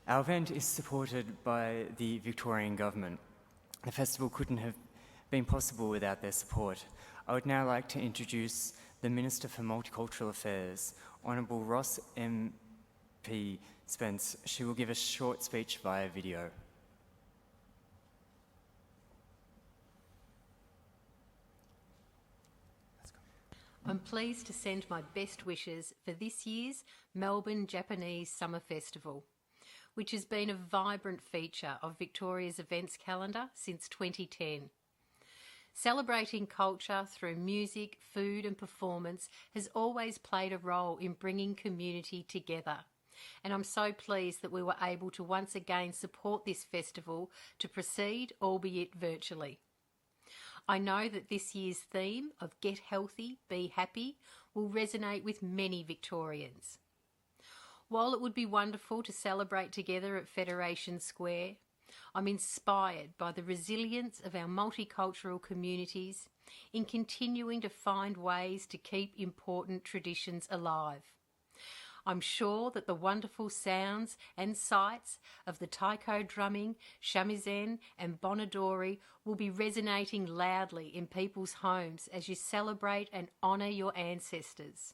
Our event is supported by the Victorian Government. The festival couldn't have been possible without their support. I would now like to introduce the Minister for Multicultural Affairs, Honourable Ross M.P. Spence. She will give a short speech via video. I'm pleased to send my best wishes for this year's Melbourne Japanese Summer Festival, which has been a vibrant feature of Victoria's events calendar since 2010. Celebrating culture through music, food and performance has always played a role in bringing community together, and I'm so pleased that we were able to once again support this festival to proceed, albeit virtually. I know that this year's theme of Get Healthy, Be Happy will resonate with many Victorians. While it would be wonderful to celebrate together at Federation Square, I'm inspired by the resilience of our multicultural communities in continuing to find ways to keep important traditions alive. I'm sure that the wonderful sounds and sights of the taiko drumming, shamisen and bonadori will be resonating loudly in people's homes as you celebrate and honour your ancestors.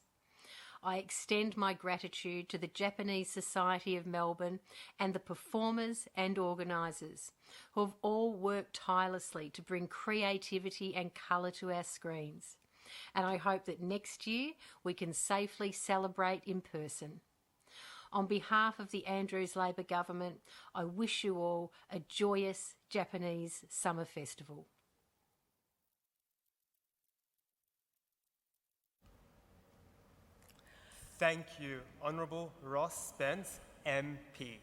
I extend my gratitude to the Japanese Society of Melbourne and the performers and organisers who have all worked tirelessly to bring creativity and colour to our screens. and I hope that next year we can safely celebrate in person. On behalf of the Andrews Labor Government, I wish you all a joyous Japanese Summer Festival. Thank you, Honourable Ross Spence, MP.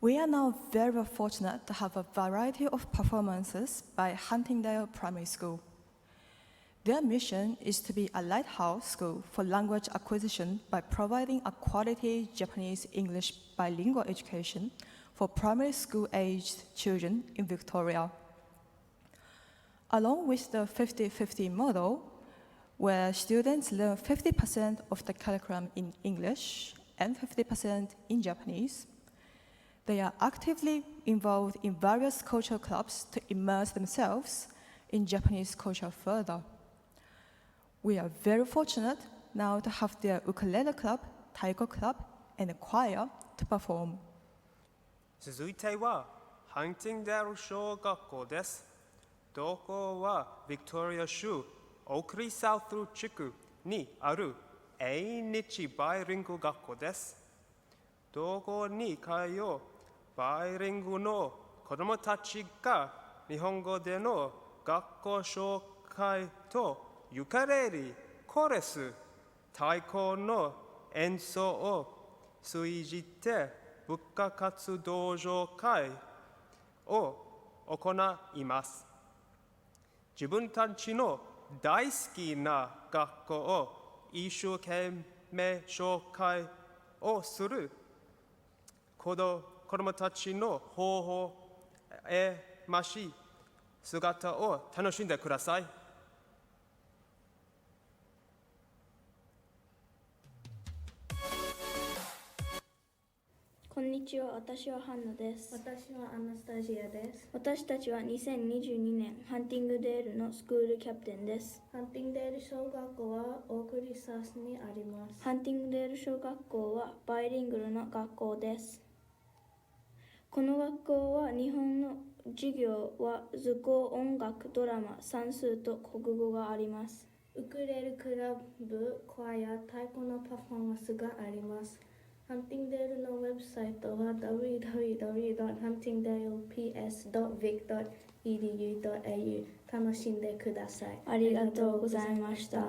We are now very fortunate to have a variety of performances by Huntingdale Primary School. Their mission is to be a lighthouse school for language acquisition by providing a quality Japanese-English bilingual education for primary school-aged children in Victoria. Along with the 50-50 model, where students learn 50% of the curriculum in English and 50% in Japanese, they are actively involved in various cultural clubs to immerse themselves in Japanese culture further. We are very fortunate now to have their ukulele club, taiko club, and choir to perform. 続いては、ハンティングデール小学校です。同校はビクトリア州オークリーサウス地区にある英日バイリング学校です。同校に通うバイリングの子どもたちが日本語での学校紹介とユカレレ、コーラス、太鼓の演奏を通じて文化活動上会を行います。自分たちの大好きな学校を一生懸命紹介をする子どもたちの方法へまし姿を楽しんでください。こんにちは、私はハンナです。私はアナスタジアです。私たちは2022年ハンティングデールのスクールキャプテンです。ハンティングデール小学校はオークリーサウスにあります。ハンティングデール小学校はバイリングルの学校です。この学校は日本の授業は図工、音楽、ドラマ、算数と国語があります。ウクレレクラブ、コアや太鼓のパフォーマンスがあります。ハンティングデールのウェブサイトは www.huntingdaleps.vic.edu.au 楽しんでください。ありがとうございました。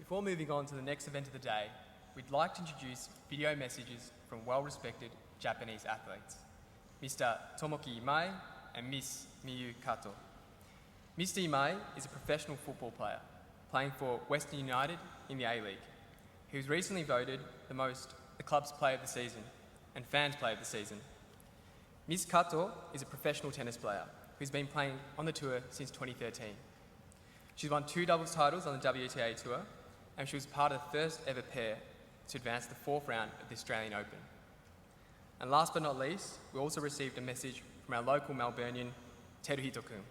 Before moving on to the next event of the day, we'd like to introduce video messages from well-respected Japanese athletes, Mr. Tomoki Imai and Miss Miyu Kato. Mr. Imai is a professional football player, playing for Western United in the A-League. He was recently voted the club's player of the season and fans' player of the season. Miss Kato is a professional tennis player who's been playing on the tour since 2013. She's won 2 doubles titles on the WTA Tour, and she was part of the first ever pair to advance to the 4th round of the Australian Open. And last but not least, we also received a message from our local Melburnian, Teruhito-kun,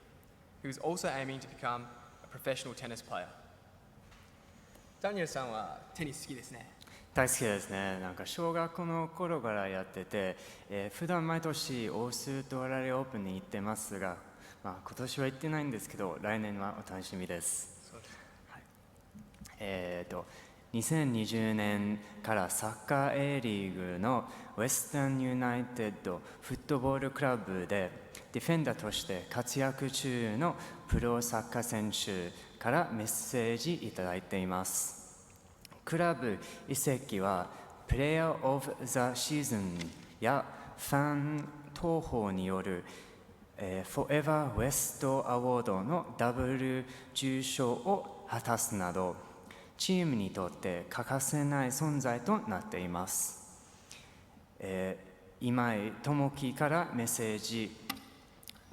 who is also aiming to become a professional tennis player. ダニエルさんはテニス好きですね。大好きですね。なんか小学校の頃からやってて、普段毎年オーストラリアオープンに行ってますが、今年は行ってないんですけど、来年はお楽しみです。はい、2020年からサッカー A リーグのウェスタンユナイテッドフットボールクラブでディフェンダーとして活躍中のプロサッカー選手からメッセージいただいています。クラブ移籍はプレイヤーオブザシーズンやファン投票による、Forever West アワードのダブル受賞を果たすなどチームにとって欠かせない存在となっています。今井智樹からメッセージ、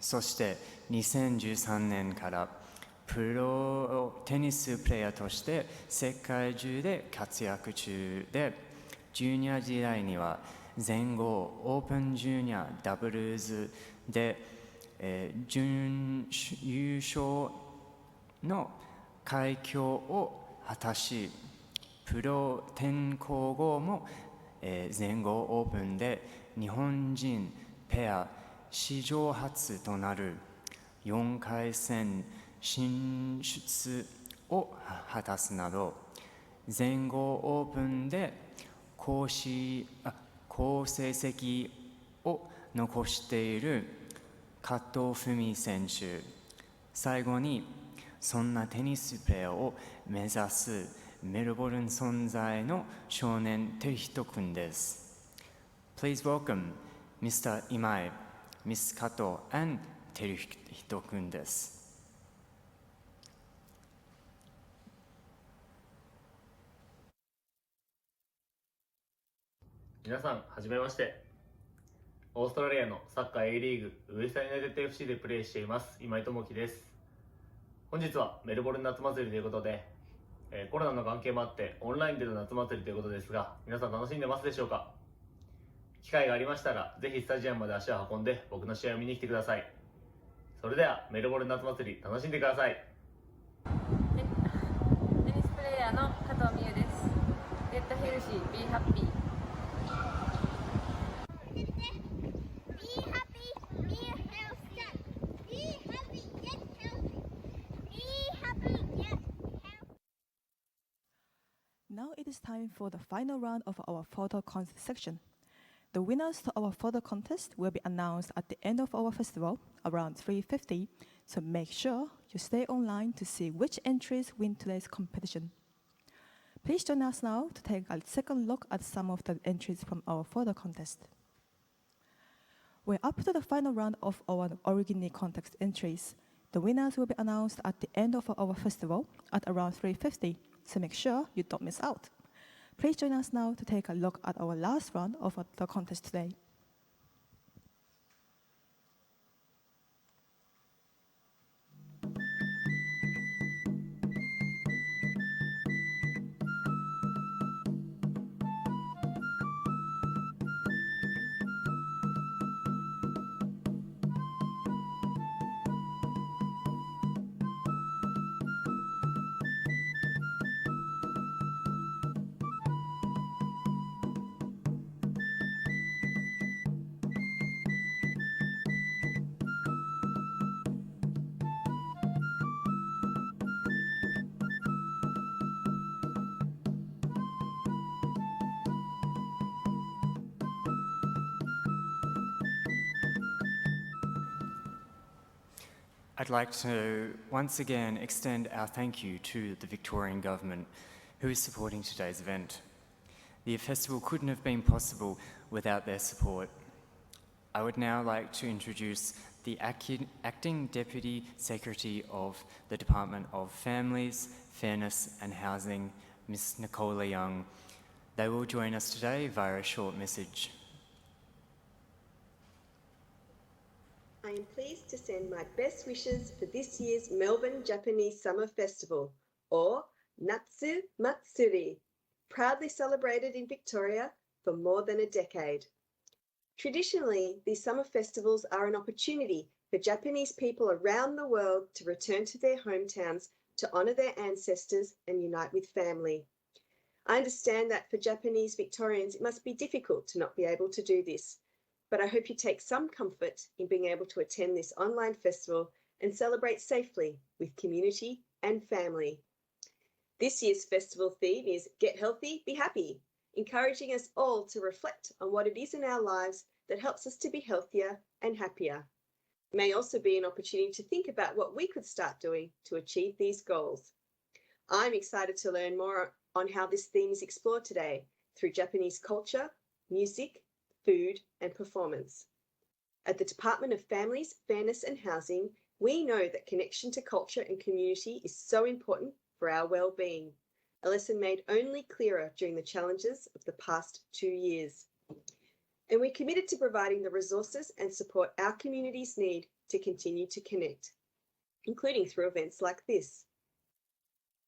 そして2013年からプロテニスプレーヤーとして世界中で活躍中で、ジュニア時代には全豪オープンジュニアダブルズで、準優勝の快挙を果たし、プロ転向後も、全豪オープンで日本人ペア史上初となる4回戦進出を果たすなど、全豪オープンで好成績を残している加藤文美選手。最後にそんなテニスプレーヤーを目指すメルボルン存在の少年テリヒト君です。Please welcome Mr. 今井、Miss 加藤 and テリヒト君です。皆さん、はじめまして。オーストラリアのサッカー A リーグウエスタンユナイテッド FC でプレーしています今井智樹です。本日はメルボルン夏祭りということで、コロナの関係もあってオンラインでの夏祭りということですが、皆さん楽しんでますでしょうか。機会がありましたらぜひスタジアムまで足を運んで僕の試合を見に来てください。それではメルボルン夏祭り楽しんでください。テニスプレーヤーの加藤美優です。ゲットヘルシー、ビーハッピー。Now it is time for the final round of our photo contest section. The winners to our photo contest will be announced at the end of our festival around 3:50, so make sure you stay online to see which entries win today's competition. Please join us now to take a second look at some of the entries from our photo contest. We're up to the final round of our Origini contest entries. The winners will be announced at the end of our festival at around 3:50, so make sure you don't miss out. Please join us now to take a look at our last round of the contest today. I'd like to once again extend our thank you to the Victorian Government who is supporting today's event. The festival couldn't have been possible without their support. I would now like to introduce the Acting Deputy Secretary of the Department of Families, Fairness and Housing, Ms. Nicola Young. They will join us today via a short message. I am pleased to send my best wishes for this year's Melbourne Japanese Summer Festival, or Natsu Matsuri, proudly celebrated in Victoria for more than a decade. Traditionally, these summer festivals are an opportunity for Japanese people around the world to return to their hometowns to honour their ancestors and unite with family. I understand that for Japanese Victorians, it must be difficult to not be able to do this, but I hope you take some comfort in being able to attend this online festival and celebrate safely with community and family. This year's festival theme is Get Healthy, Be Happy, encouraging us all to reflect on what it is in our lives that helps us to be healthier and happier. It may also be an opportunity to think about what we could start doing to achieve these goals. I'm excited to learn more on how this theme is explored today through Japanese culture, music, food, and performance. At the Department of Families, Fairness and Housing, we know that connection to culture and community is so important for our well-being, a lesson made only clearer during the challenges of the past 2 years. And we're committed to providing the resources and support our communities need to continue to connect, including through events like this.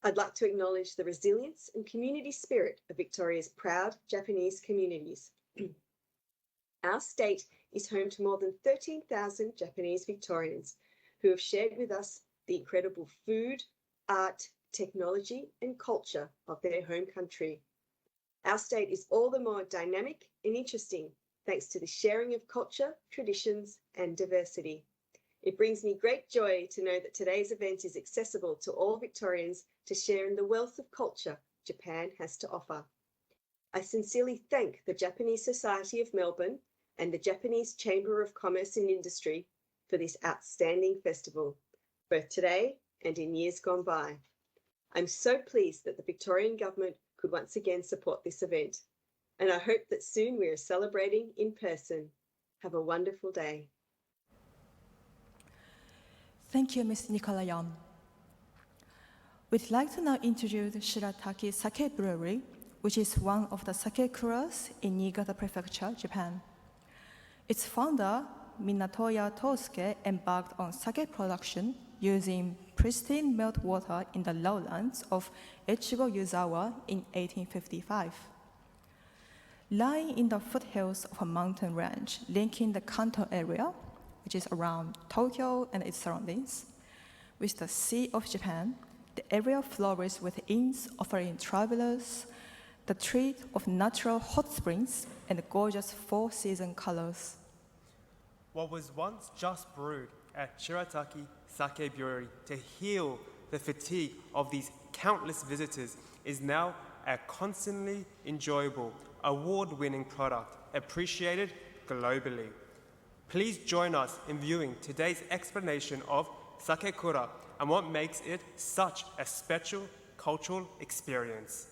I'd like to acknowledge the resilience and community spirit of Victoria's proud Japanese communities. Our state is home to more than 13,000 Japanese Victorians who have shared with us the incredible food, art, technology, and culture of their home country. Our state is all the more dynamic and interesting thanks to the sharing of culture, traditions, and diversity. It brings me great joy to know that today's event is accessible to all Victorians to share in the wealth of culture Japan has to offer. I sincerely thank the Japanese Society of Melbourne and the Japanese Chamber of Commerce and Industry for this outstanding festival, both today and in years gone by. I'm so pleased that the Victorian Government could once again support this event, and I hope that soon we are celebrating in person. Have a wonderful day. Thank you, Ms. Nikolayan. We'd like to now introduce Shirataki Sake Brewery, which is one of the sake coolers in Niigata Prefecture, Japan. Its founder, Minatoya Tosuke, embarked on sake production using pristine meltwater in the lowlands of Echigo Yuzawa in 1855. Lying in the foothills of a mountain range linking the Kanto area, which is around Tokyo and its surroundings, with the Sea of Japan, the area flourishes with inns offering travelers the treat of natural hot springs and gorgeous four-season colors. What was once just brewed at Shirataki Sake Brewery to heal the fatigue of these countless visitors is now a constantly enjoyable, award-winning product appreciated globally. Please join us in viewing today's explanation of Sakekura and what makes it such a special cultural experience.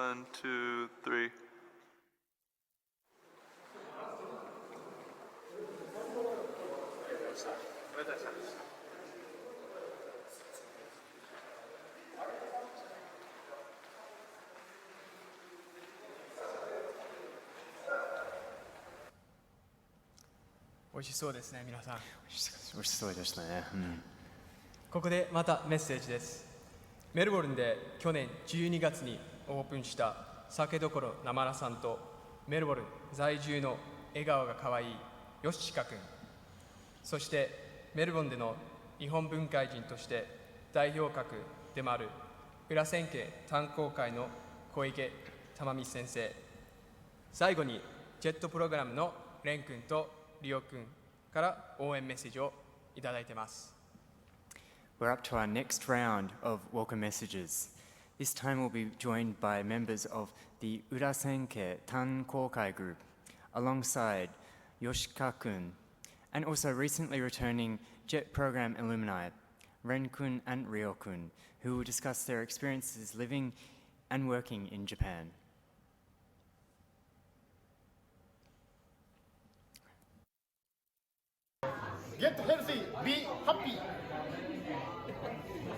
1, 2, 3.美味しそうですね、皆さん。美味しそうでしたね。ここでまたメッセージです。メルボルンで去年12月にオープンした酒どころなまらさんと、メルボルン在住の笑顔がかわいいヨシカ君、そしてメルボルンでの日本文化人として代表格でもある裏千家炭鉱会の小池珠美先生、最後にジェットプログラムのレン君とリオ君から応援メッセージをいただいています。We're up to our next round of welcome messages. This time we'll be joined by members of the Urasenke Tan Kokai group, alongside Yoshika-kun, and also recently returning JET program alumni, Ren-kun and Ryo-kun, who will discuss their experiences living and working in Japan. Get healthy, be happy.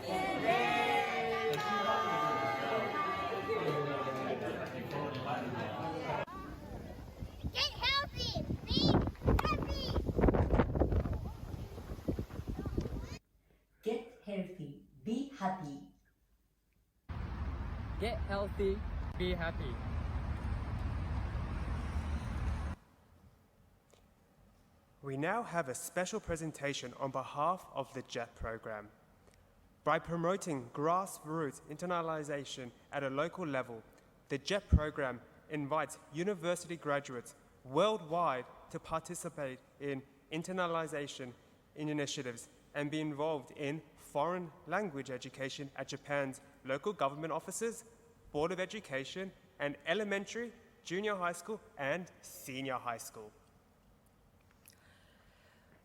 Get healthy, be happy. Get healthy, be happy. Get healthy, be happy. We now have a special presentation on behalf of the JET program. By promoting grassroots internalization at a local level, the JET program invites university graduates worldwide to participate in internalization initiatives and be involved in foreign language education at Japan's local government offices, Board of Education, and elementary, junior high school, and senior high school.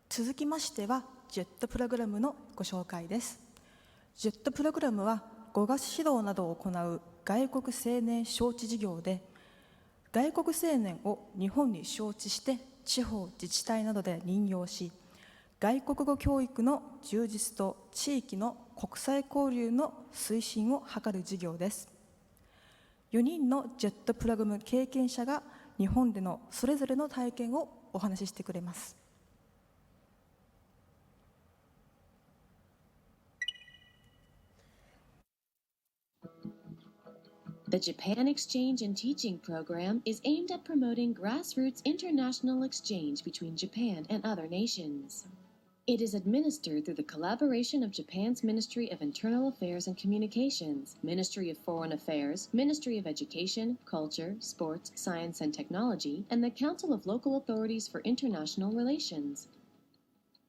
続きましてはジェットプログラムのご紹介です。ジェットプログラムは語学指導などを行う外国青年招致事業で、外国青年を日本に招致して地方自治体などで任用し、外国語教育の充実と地域の国際交流の推進を図る事業です。4人のジェットプログラム経験者が日本でのそれぞれの体験をお話ししてくれます。The Japan Exchange and Teaching Program is aimed at promoting grassroots international exchange between Japan and other nations. It is administered through the collaboration of Japan's Ministry of Internal Affairs and Communications, Ministry of Foreign Affairs, Ministry of Education, Culture, Sports, Science and Technology, and the Council of Local Authorities for International Relations.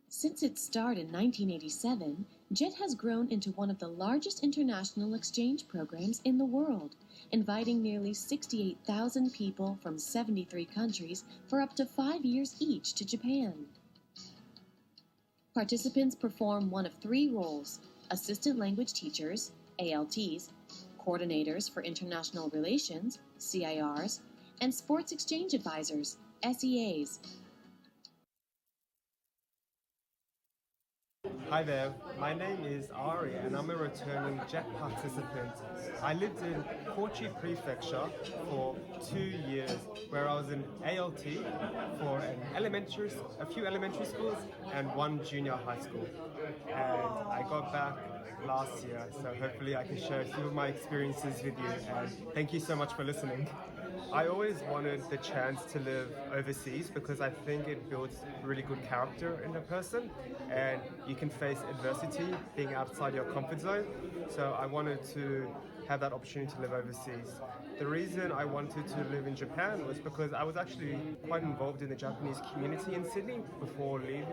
Since its start in 1987, JET has grown into one of the largest international exchange programs in the world, inviting nearly 68,000 people from 73 countries for up to 5 years each to Japan. Participants perform one of 3 roles: assistant language teachers, ALTs, coordinators for international relations, CIRs, and sports exchange advisors, SEAs. Hi there, my name is Ari and I'm a returning JET participant. I lived in Kochi Prefecture for 2 years, where I was in ALT for a few elementary schools and 1 junior high school. And I got back last year, so hopefully I can share a few of my experiences with you, and thank you so much for listening. I always wanted the chance to live overseas because I think it builds really good character in a person, and you can face adversity being outside your comfort zone. So I wanted to have that opportunity to live overseas. The reason I wanted to live in Japan was because I was actually quite involved in the Japanese community in Sydney before leaving,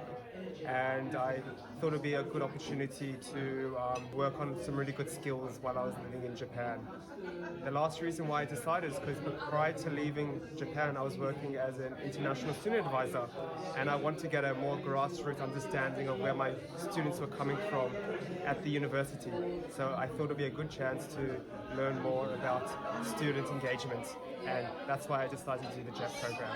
and I thought it'd be a good opportunity to work on some really good skills while I was living in Japan. The last reason why I decided is because prior to leaving Japan, I was working as an international student advisor, and I want to get a more grassroots understanding of where my students were coming from at the university. So I thought it'd be a good chance to learn more about student engagement, and that's why I decided to do the JET program.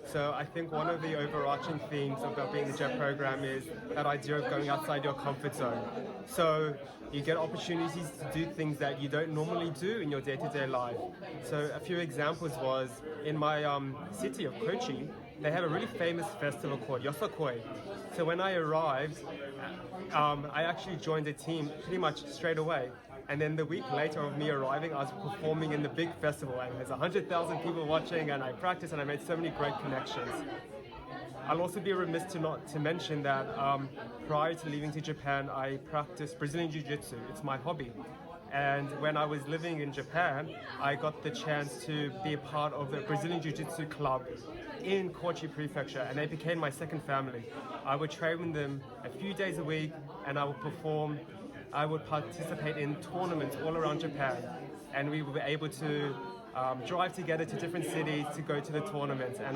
So I think one of the overarching themes about being the JET program is that idea of going outside your comfort zone. So you get opportunities to do things that you don't normally do in your day-to-day life. So a few examples was in my city of Kochi, they have a really famous festival called Yosakoi. So when I arrived, I actually joined a team pretty much straight away. And then the week later of me arriving, I was performing in the big festival, and there's 100,000 people watching, and I practiced, and I made so many great connections. I'll also be remiss to mention that prior to leaving to Japan, I practiced Brazilian Jiu-Jitsu. It's my hobby. And when I was living in Japan, I got the chance to be a part of the Brazilian Jiu-Jitsu club in Kochi Prefecture, and they became my second family. I would train with them a few days a week, and I would perform. I would participate in tournaments all around Japan, and we were able to drive together to different cities to go to the tournaments. And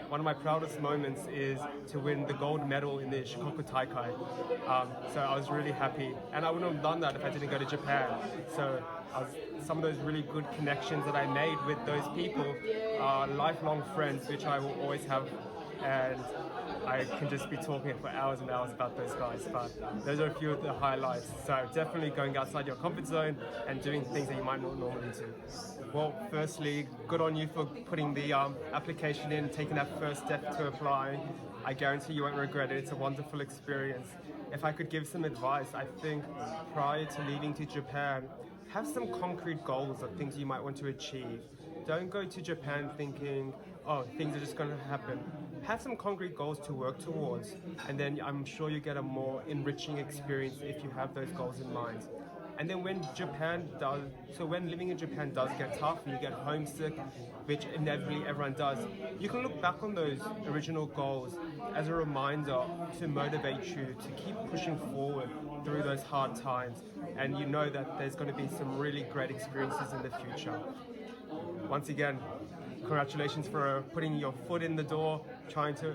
one of my proudest moments is to win the gold medal in the Shikoku Taikai. So I was really happy, and I wouldn't have done that if I didn't go to Japan. So some of those really good connections that I made with those people are lifelong friends, which I will always have, and I can just be talking for hours and hours about those guys, but those are a few of the highlights. So definitely going outside your comfort zone and doing things that you might not normally do. Well, firstly, good on you for putting the application in, taking that first step to apply. I guarantee you won't regret it. It's a wonderful experience. If I could give some advice, I think prior to leaving to Japan, have some concrete goals of things you might want to achieve. Don't go to Japan thinking, oh, things are just going to happen. Have some concrete goals to work towards, and then I'm sure you get a more enriching experience if you have those goals in mind. And then when living in Japan does get tough and you get homesick, which inevitably everyone does, you can look back on those original goals as a reminder to motivate you to keep pushing forward through those hard times. And you know that there's going to be some really great experiences in the future. Once again, congratulations for putting your foot in the door, trying to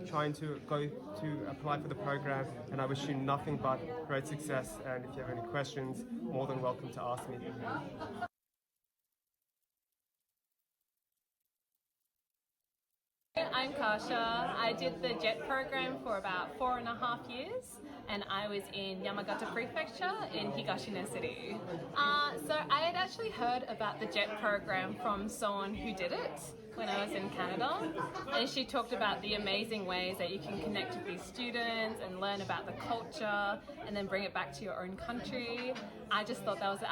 trying to go to apply for the program, and I wish you nothing but great success. And if you have any questions, more than welcome to ask me. I'm Kasha. I did the JET program for about 4.5 years, and I was in Yamagata Prefecture in Higashino City. So I had actually heard about the JET program from someone who did it when I was in Canada, and she talked about the amazing ways that you can connect with these students and learn about the culture and then bring it back to your own country. I just thought that was an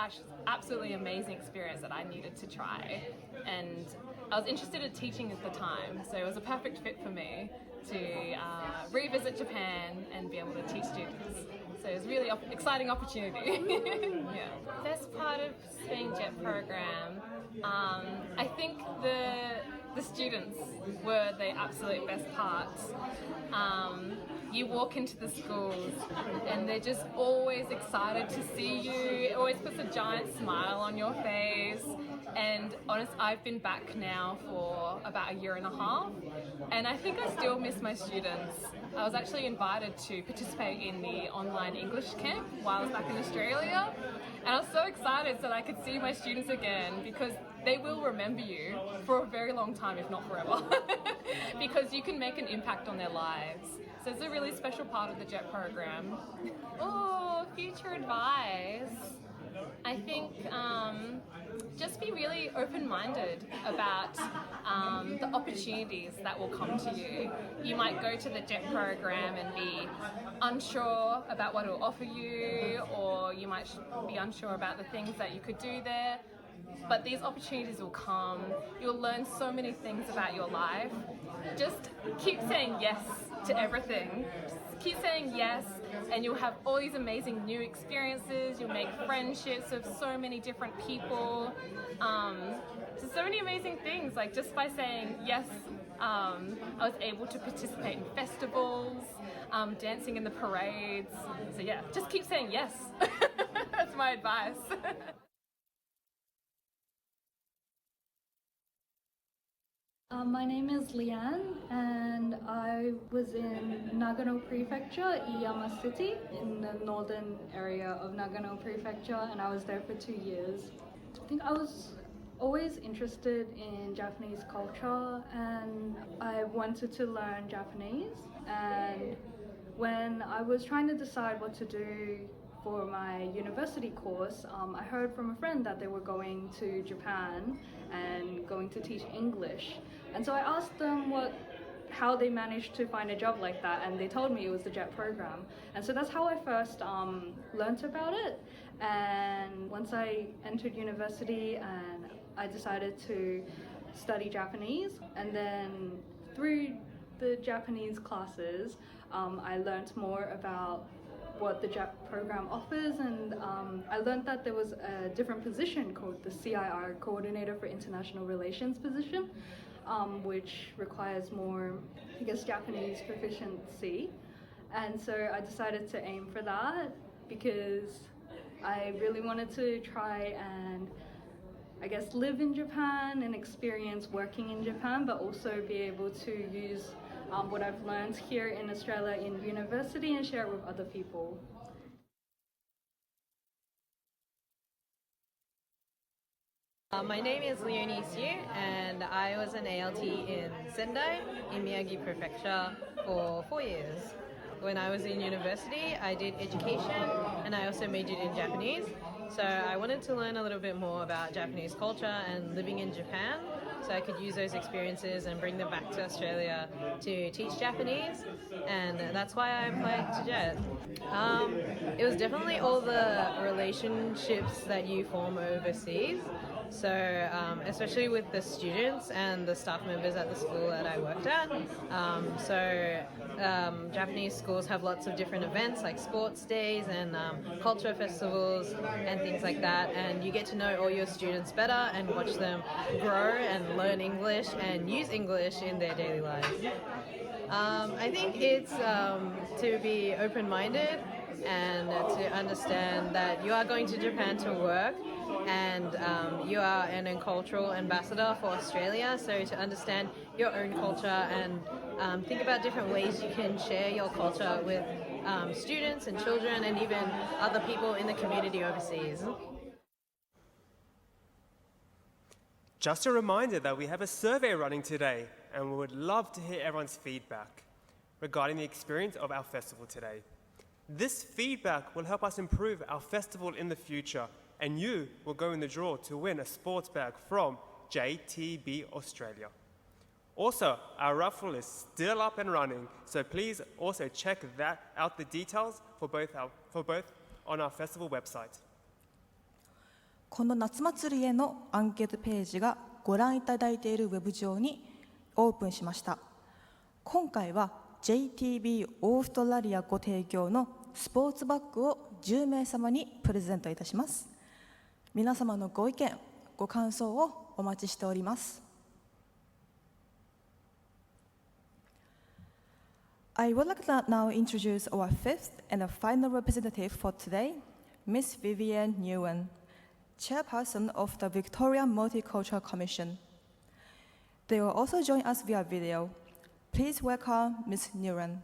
absolutely amazing experience that I needed to try, and I was interested in teaching at the time, so it was a perfect fit for me to revisit Japan and be able to teach students. So it was a really exciting opportunity. Yeah. Best part of being JET program, I think the students were the absolute best part. You walk into the schools and they're just always excited to see you. It always puts a giant smile on your face. And honestly, I've been back now for about 1.5 years, and I think I still miss my students. I was actually invited to participate in the online English camp while I was back in Australia, and I was so excited that I could see my students again, because they will remember you for a very long time, if not forever, because you can make an impact on their lives. So it's a really special part of the JET program. Oh, future advice. I think just be really open-minded about the opportunities that will come to you. You might go to the JET program and be unsure about what it will offer you, or you might be unsure about the things that you could do there. But these opportunities will come. You'll learn so many things about your life. Just keep saying yes to everything. Just keep saying yes, and you'll have all these amazing new experiences. You'll make friendships with so many different people. So many amazing things. Like, just by saying yes, I was able to participate in festivals, dancing in the parades. So yeah, just keep saying yes. That's my advice. My name is Leanne, and I was in Nagano Prefecture, Iyama City, in the northern area of Nagano Prefecture, and I was there for 2 years. I think I was always interested in Japanese culture, and I wanted to learn Japanese. And when I was trying to decide what to do for my university course, I heard from a friend that they were going to Japan and going to teach English. And so I asked them how they managed to find a job like that, and they told me it was the JET program. And so that's how I first learnt about it. And once I entered university, and I decided to study Japanese, and then through the Japanese classes, I learnt more about what the JET program offers, and I learned that there was a different position called the CIR, Coordinator for International Relations position, which requires more, I guess, Japanese proficiency. And so I decided to aim for that because I really wanted to try and, I guess, live in Japan and experience working in Japan, but also be able to use what I've learned here in Australia in university and share it with other people. My name is Leonie Xu, and I was an ALT in Sendai in Miyagi Prefecture for 4 years. When I was in university, I did education and I also majored in Japanese. So I wanted to learn a little bit more about Japanese culture and living in Japan, so I could use those experiences and bring them back to Australia to teach Japanese, and that's why I applied to JET. It was definitely all the relationships that you form overseas. So especially with the students and the staff members at the school that I worked at. Japanese schools have lots of different events like sports days and culture festivals and things like that, and you get to know all your students better and watch them grow and learn English and use English in their daily lives. I think it's to be open-minded and to understand that you are going to Japan to work, and you are an cultural ambassador for Australia, so to understand your own culture and think about different ways you can share your culture with students and children and even other people in the community overseas. Just a reminder that we have a survey running today, and we would love to hear everyone's feedback regarding the experience of our festival today. This feedback will help us improve our festival in the future, and you will go in the draw to win a sports bag from JTB Australia. Also, our raffle is still up and running, so please also check out the details for both on our festival website. この夏祭りへのアンケートページがご覧いただいているウェブ上にオープンしました。今回は JTB オーストラリアご提供のスポーツバッグを10名様にプレゼントいたします。皆様のご意見、ご感想をお待ちしております。I would like to now introduce our fifth and final representative for today, Ms. Vivienne Nguyen, Chairperson of the Victoria Multicultural Commission. They will also join us via video. Please welcome Ms. Nguyen.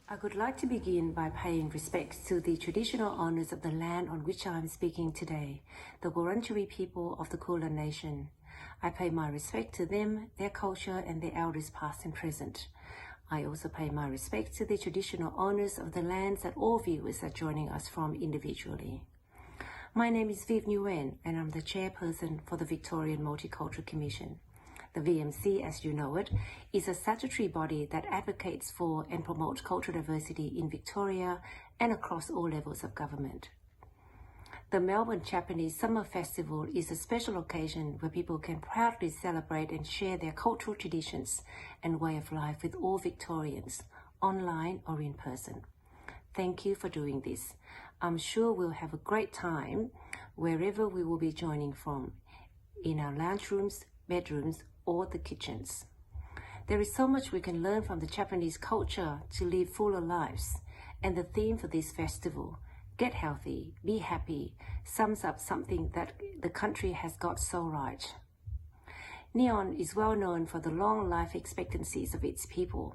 I would like to begin by paying respects to the traditional owners of the land on which I am speaking today, the Wurundjeri people of the Kulin Nation. I pay my respect to them, their culture, and their elders past and present. I also pay my respect to the traditional owners of the lands that all viewers are joining us from individually. My name is Viv Nguyen, and I'm the chairperson for the Victorian Multicultural Commission. The VMC, as you know it, is a statutory body that advocates for and promotes cultural diversity in Victoria and across all levels of government. The Melbourne Japanese Summer Festival is a special occasion where people can proudly celebrate and share their cultural traditions and way of life with all Victorians, online or in person. Thank you for doing this. I'm sure we'll have a great time wherever we will be joining from, in our lounge rooms, bedrooms, or the kitchens. There is so much we can learn from the Japanese culture to live fuller lives, and the theme for this festival, Get Healthy, Be Happy, sums up something that the country has got so right. Nihon is well known for the long life expectancies of its people.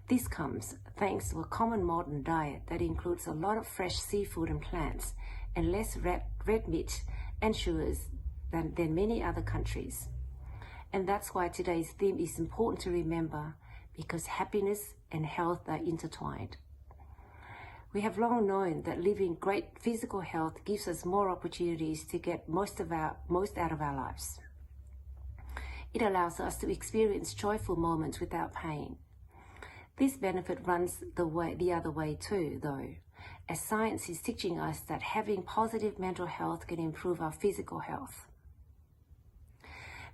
This comes thanks to a common modern diet that includes a lot of fresh seafood and plants and less red meat and sugars than many other countries. And that's why today's theme is important to remember, because happiness and health are intertwined. We have long known that living great physical health gives us more opportunities to get most out of our lives. It allows us to experience joyful moments without pain. This benefit runs the other way too, though, as science is teaching us that having positive mental health can improve our physical health.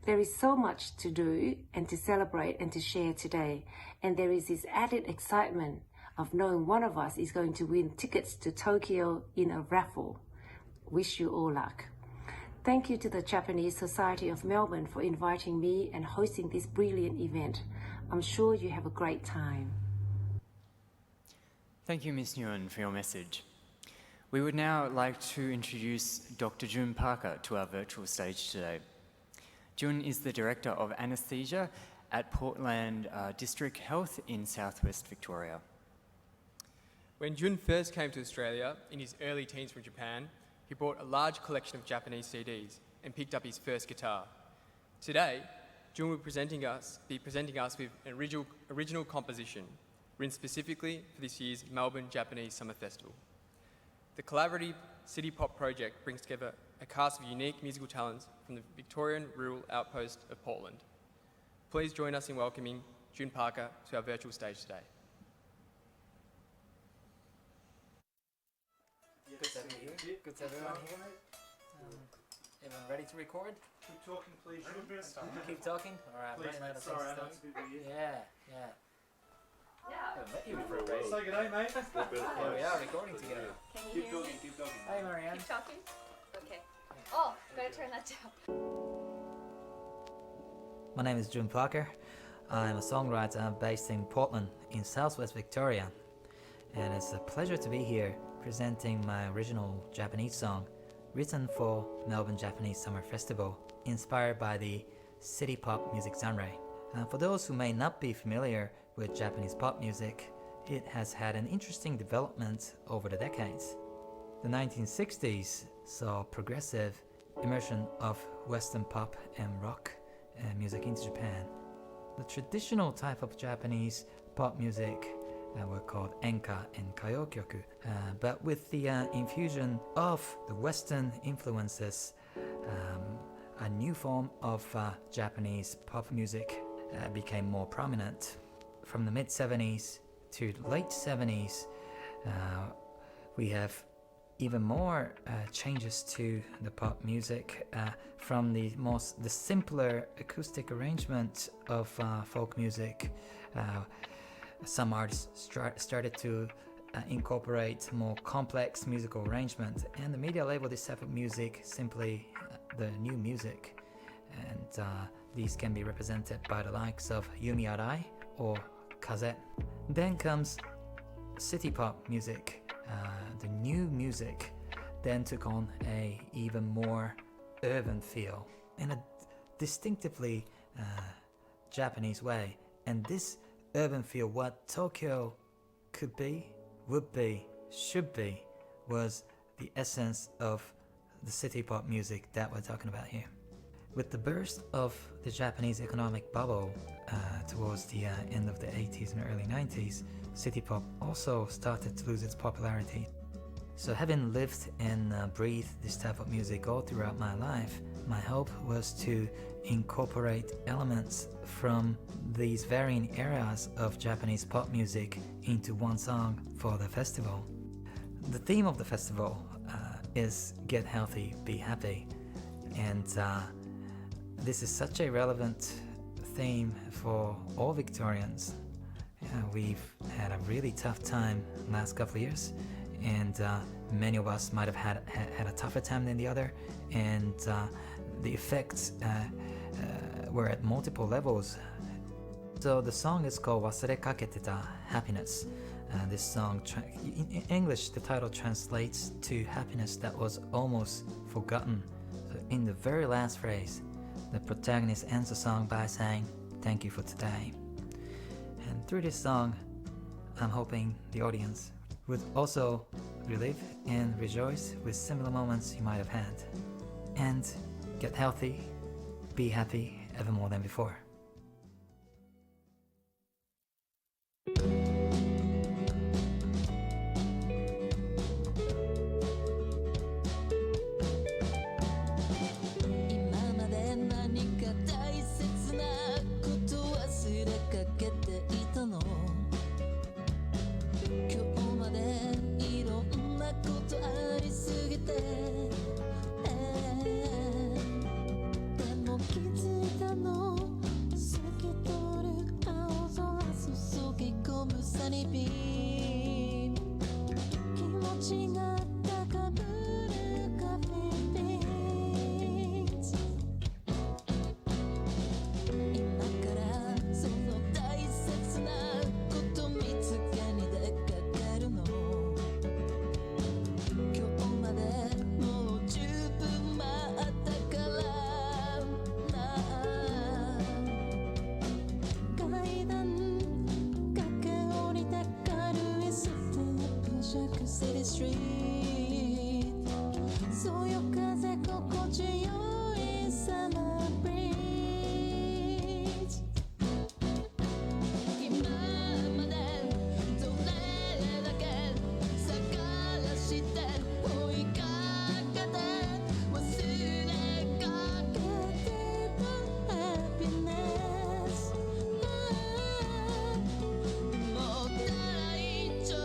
There is so much to do and to celebrate and to share today, and there is this added excitement of knowing one of us is going to win tickets to Tokyo in a raffle. Wish you all luck. Thank you to the Japanese Society of Melbourne for inviting me and hosting this brilliant event. I'm sure you have a great time. Thank you, Ms. Nguyen, for your message. We would now like to introduce Dr. June Parker to our virtual stage today. June is the Director of Anaesthesia at Portland District Health in Southwest Victoria. When Jun first came to Australia in his early teens from Japan, he brought a large collection of Japanese CDs and picked up his first guitar. Today, Jun will be presenting us with an original composition written specifically for this year's Melbourne Japanese Summer Festival. The collaborative City Pop project brings together a cast of unique musical talents from the Victorian rural outpost of Portland. Please join us in welcoming June Parker to our virtual stage today. Good to have you here. Good to have everyone here, mate. Everyone ready to record? Keep talking, please. Keep talking? Alright, Please, mate. Sorry, I know it's a bit weird. Yeah. I haven't met you before, Brady. Say good day, mate. Here we are, recording together. Can you hear me? Keep talking. Hey, Marianne. Keep talking? Okay. Oh, gotta turn that down. My name is June Parker. I'm a songwriter based in Portland in Southwest Victoria. And it's a pleasure to be here presenting my original Japanese song written for Melbourne Japanese Summer Festival, inspired by the city pop music genre. For those who may not be familiar with Japanese pop music, it has had an interesting development over the decades. The 1960s saw progressive immersion of Western pop and rock music into Japan. The traditional type of Japanese pop music were called enka and kayokyoku, but with the infusion of the Western influences, a new form of Japanese pop music became more prominent. From the mid-70s to the late 70s, we have even more changes to the pop music, from the simpler acoustic arrangement of folk music. Some artists started to incorporate more complex musical arrangement, and the media labeled this type of music simply the new music. And these can be represented by the likes of Yumi Arai or Kaze. Then comes city pop music. The new music then took on a even more urban feel in a distinctively Japanese way. And this urban feel, what Tokyo could be, would be, should be, was the essence of the city pop music that we're talking about here. With the burst of the Japanese economic bubble towards the end of the 80s and early 90s, city pop also started to lose its popularity. So having lived and breathed this type of music all throughout my life, my hope was to incorporate elements from these varying eras of Japanese pop music into one song for the festival. The theme of the festival is Get Healthy, Be Happy, and this is such a relevant theme for all Victorians. We've had a really tough time last couple of years, and many of us might have had a tougher time than the other, and the effects were at multiple levels. So the song is called Wasure Kaketeta, Happiness. This song, in English, the title translates to happiness that was almost forgotten. So in the very last phrase, The protagonist ends the song by saying, "Thank you for today." And through this song, I'm hoping the audience would also relive and rejoice with similar moments you might have had. And get healthy, be happy ever more than before. City street そよ風心地よい summer breeze 今までどれだけ探して追いかけて忘れかけてた happiness もう大丈夫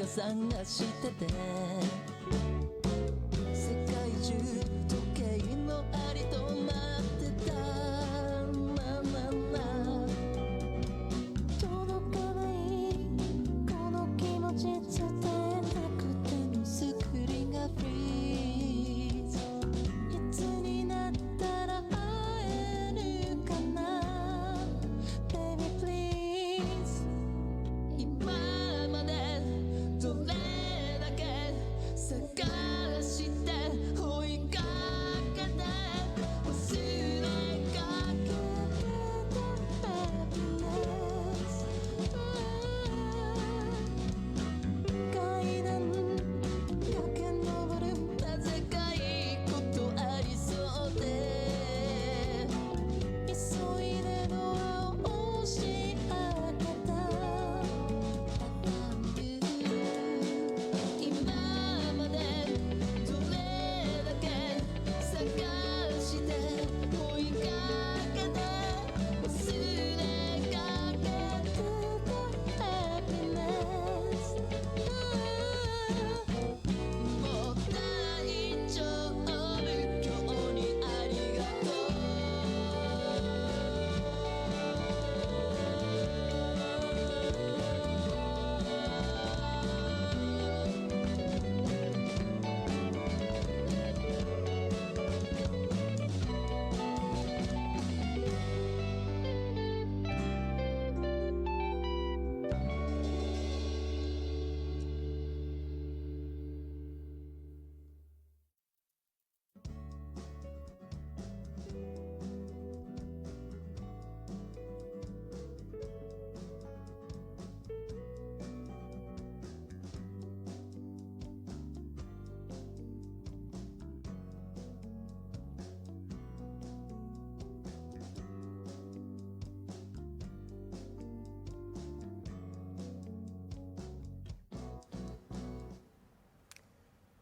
探してて世界中時計のありと待ってた届かないこの気持ち伝えたくてもスクリーンがフリーズいつになったら会えるかな Baby please 今までどれだけ探して追いかけて忘れかけてた happiness 階段駆け上るなぜかいいことありそうで急いでドアを押し開けた今までどれだけ探して追いかけて忘れかけてた happiness もう大丈夫今日にありがとう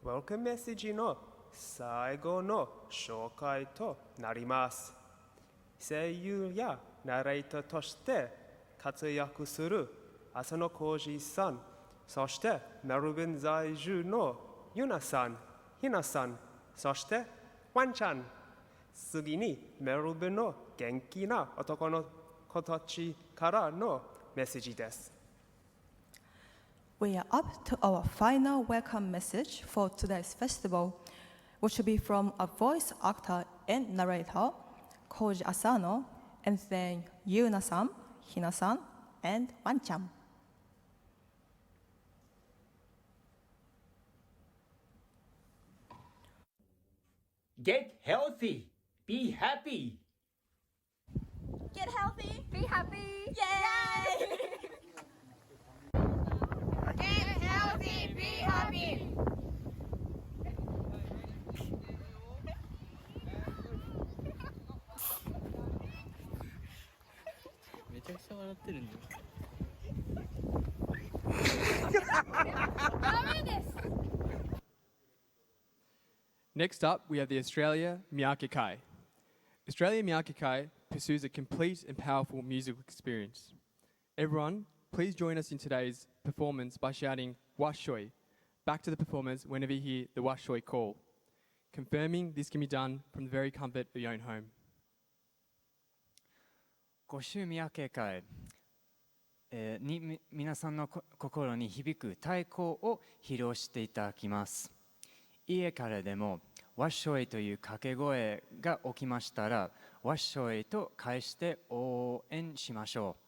Welcome メッセージの最後の紹介となります。声優やナレーターとして活躍する浅野浩二さん、そしてメルボルン在住のユナさん、ヒナさん、そしてワンちゃん。次にメルボルンの元気な男の子たちからのメッセージです。We are up to our final welcome message for today's festival, which will be from a voice actor and narrator, Koji Asano, and then Yuna-san, Hina-san, and Wan-chan. Get healthy. Be happy. Get healthy. Be happy. Yay! Get healthy, be happy. Next up, we have the Australia Miyake Kai. Australia Miyake Kai pursues a complete and powerful musical experience. Everyone, please join us in today's performance by shouting Washoi back to the performers whenever you hear the Washoi call, confirming this can be done from the very comfort of your own home. ご祝三宅会に皆さんの心に響く太鼓を披露していただきます。家からでもわっしょいという掛け声が起きましたら、わっしょいと返して応援しましょう。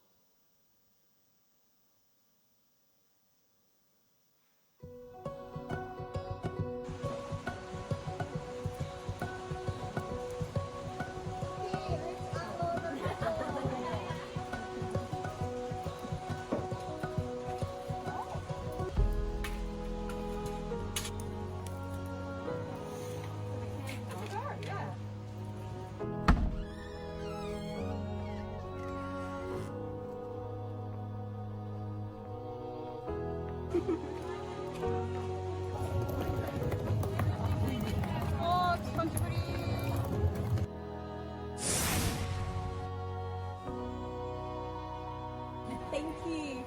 Thank you.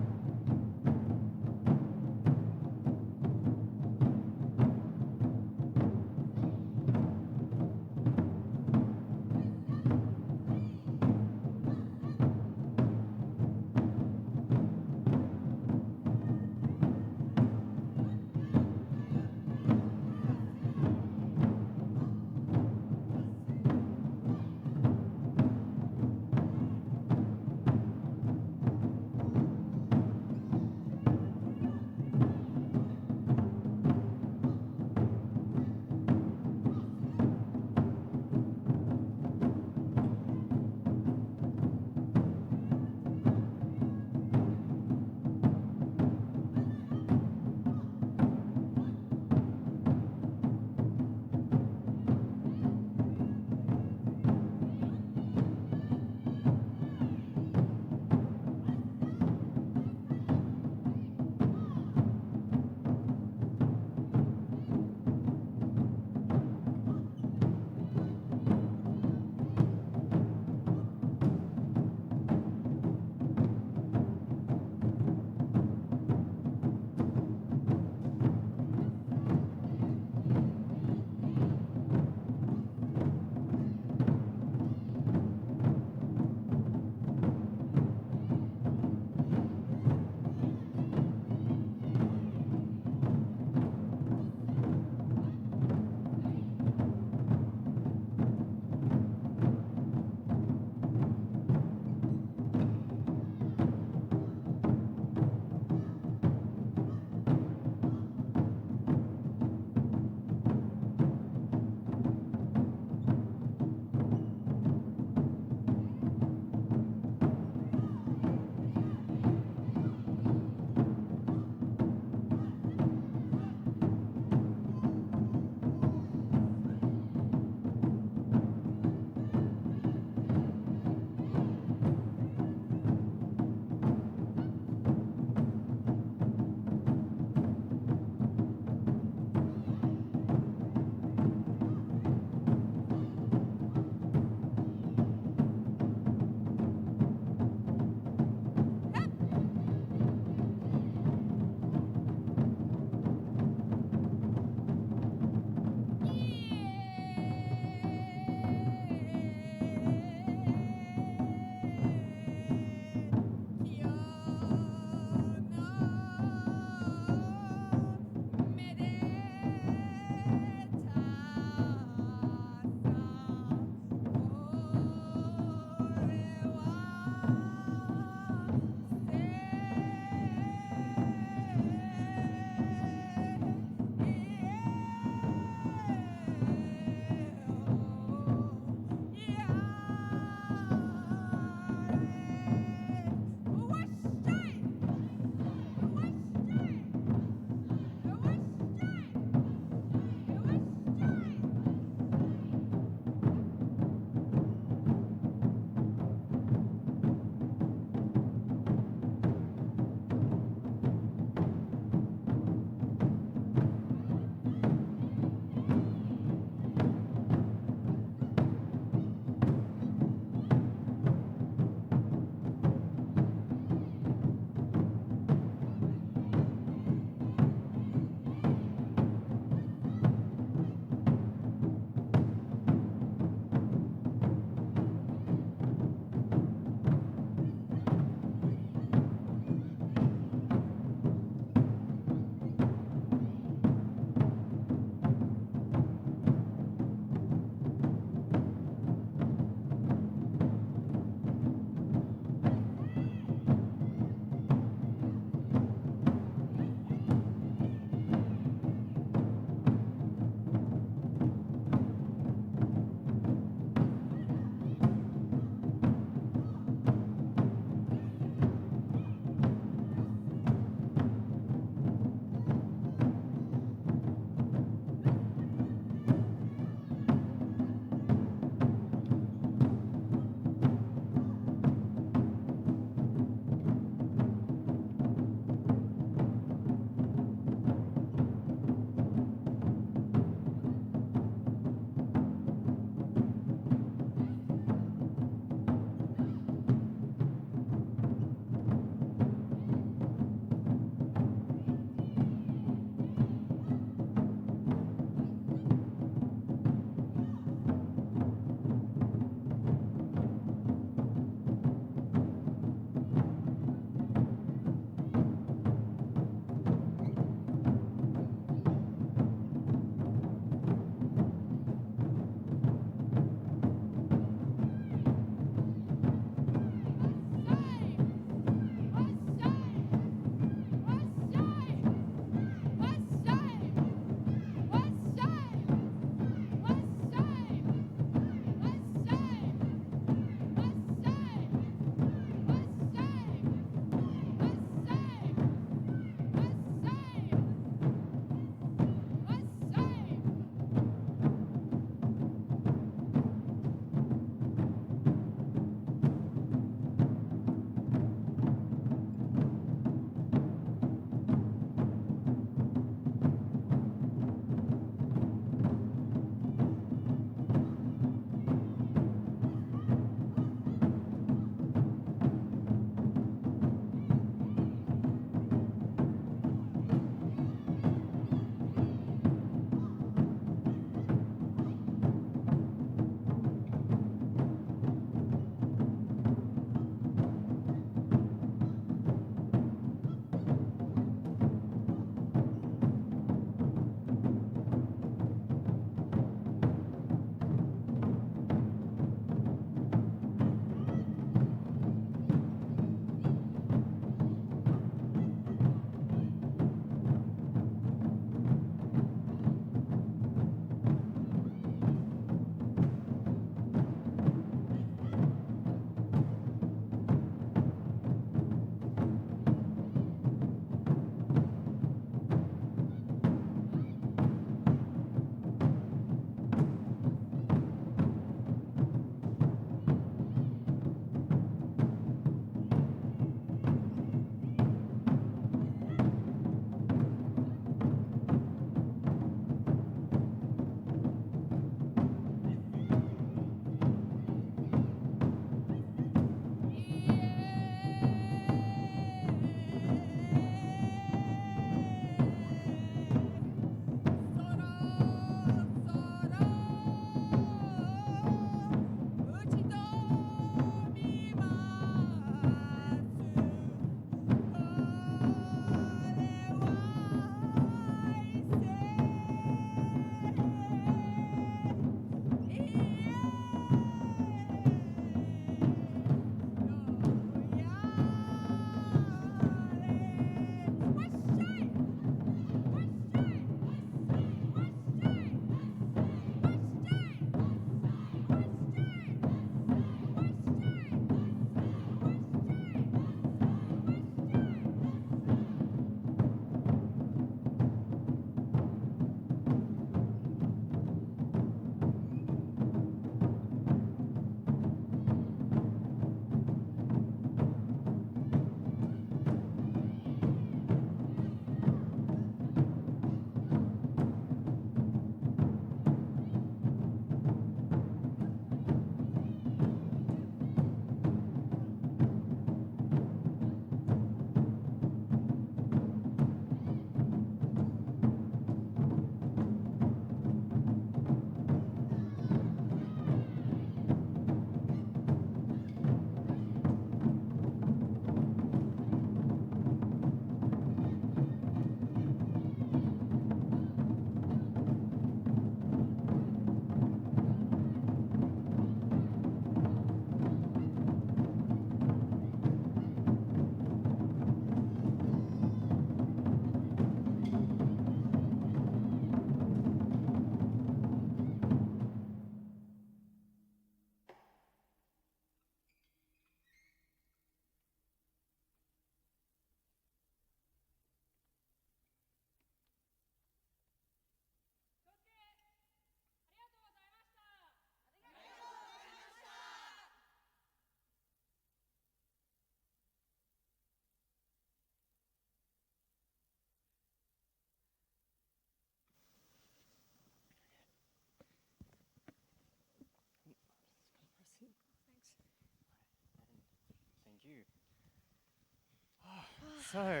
So,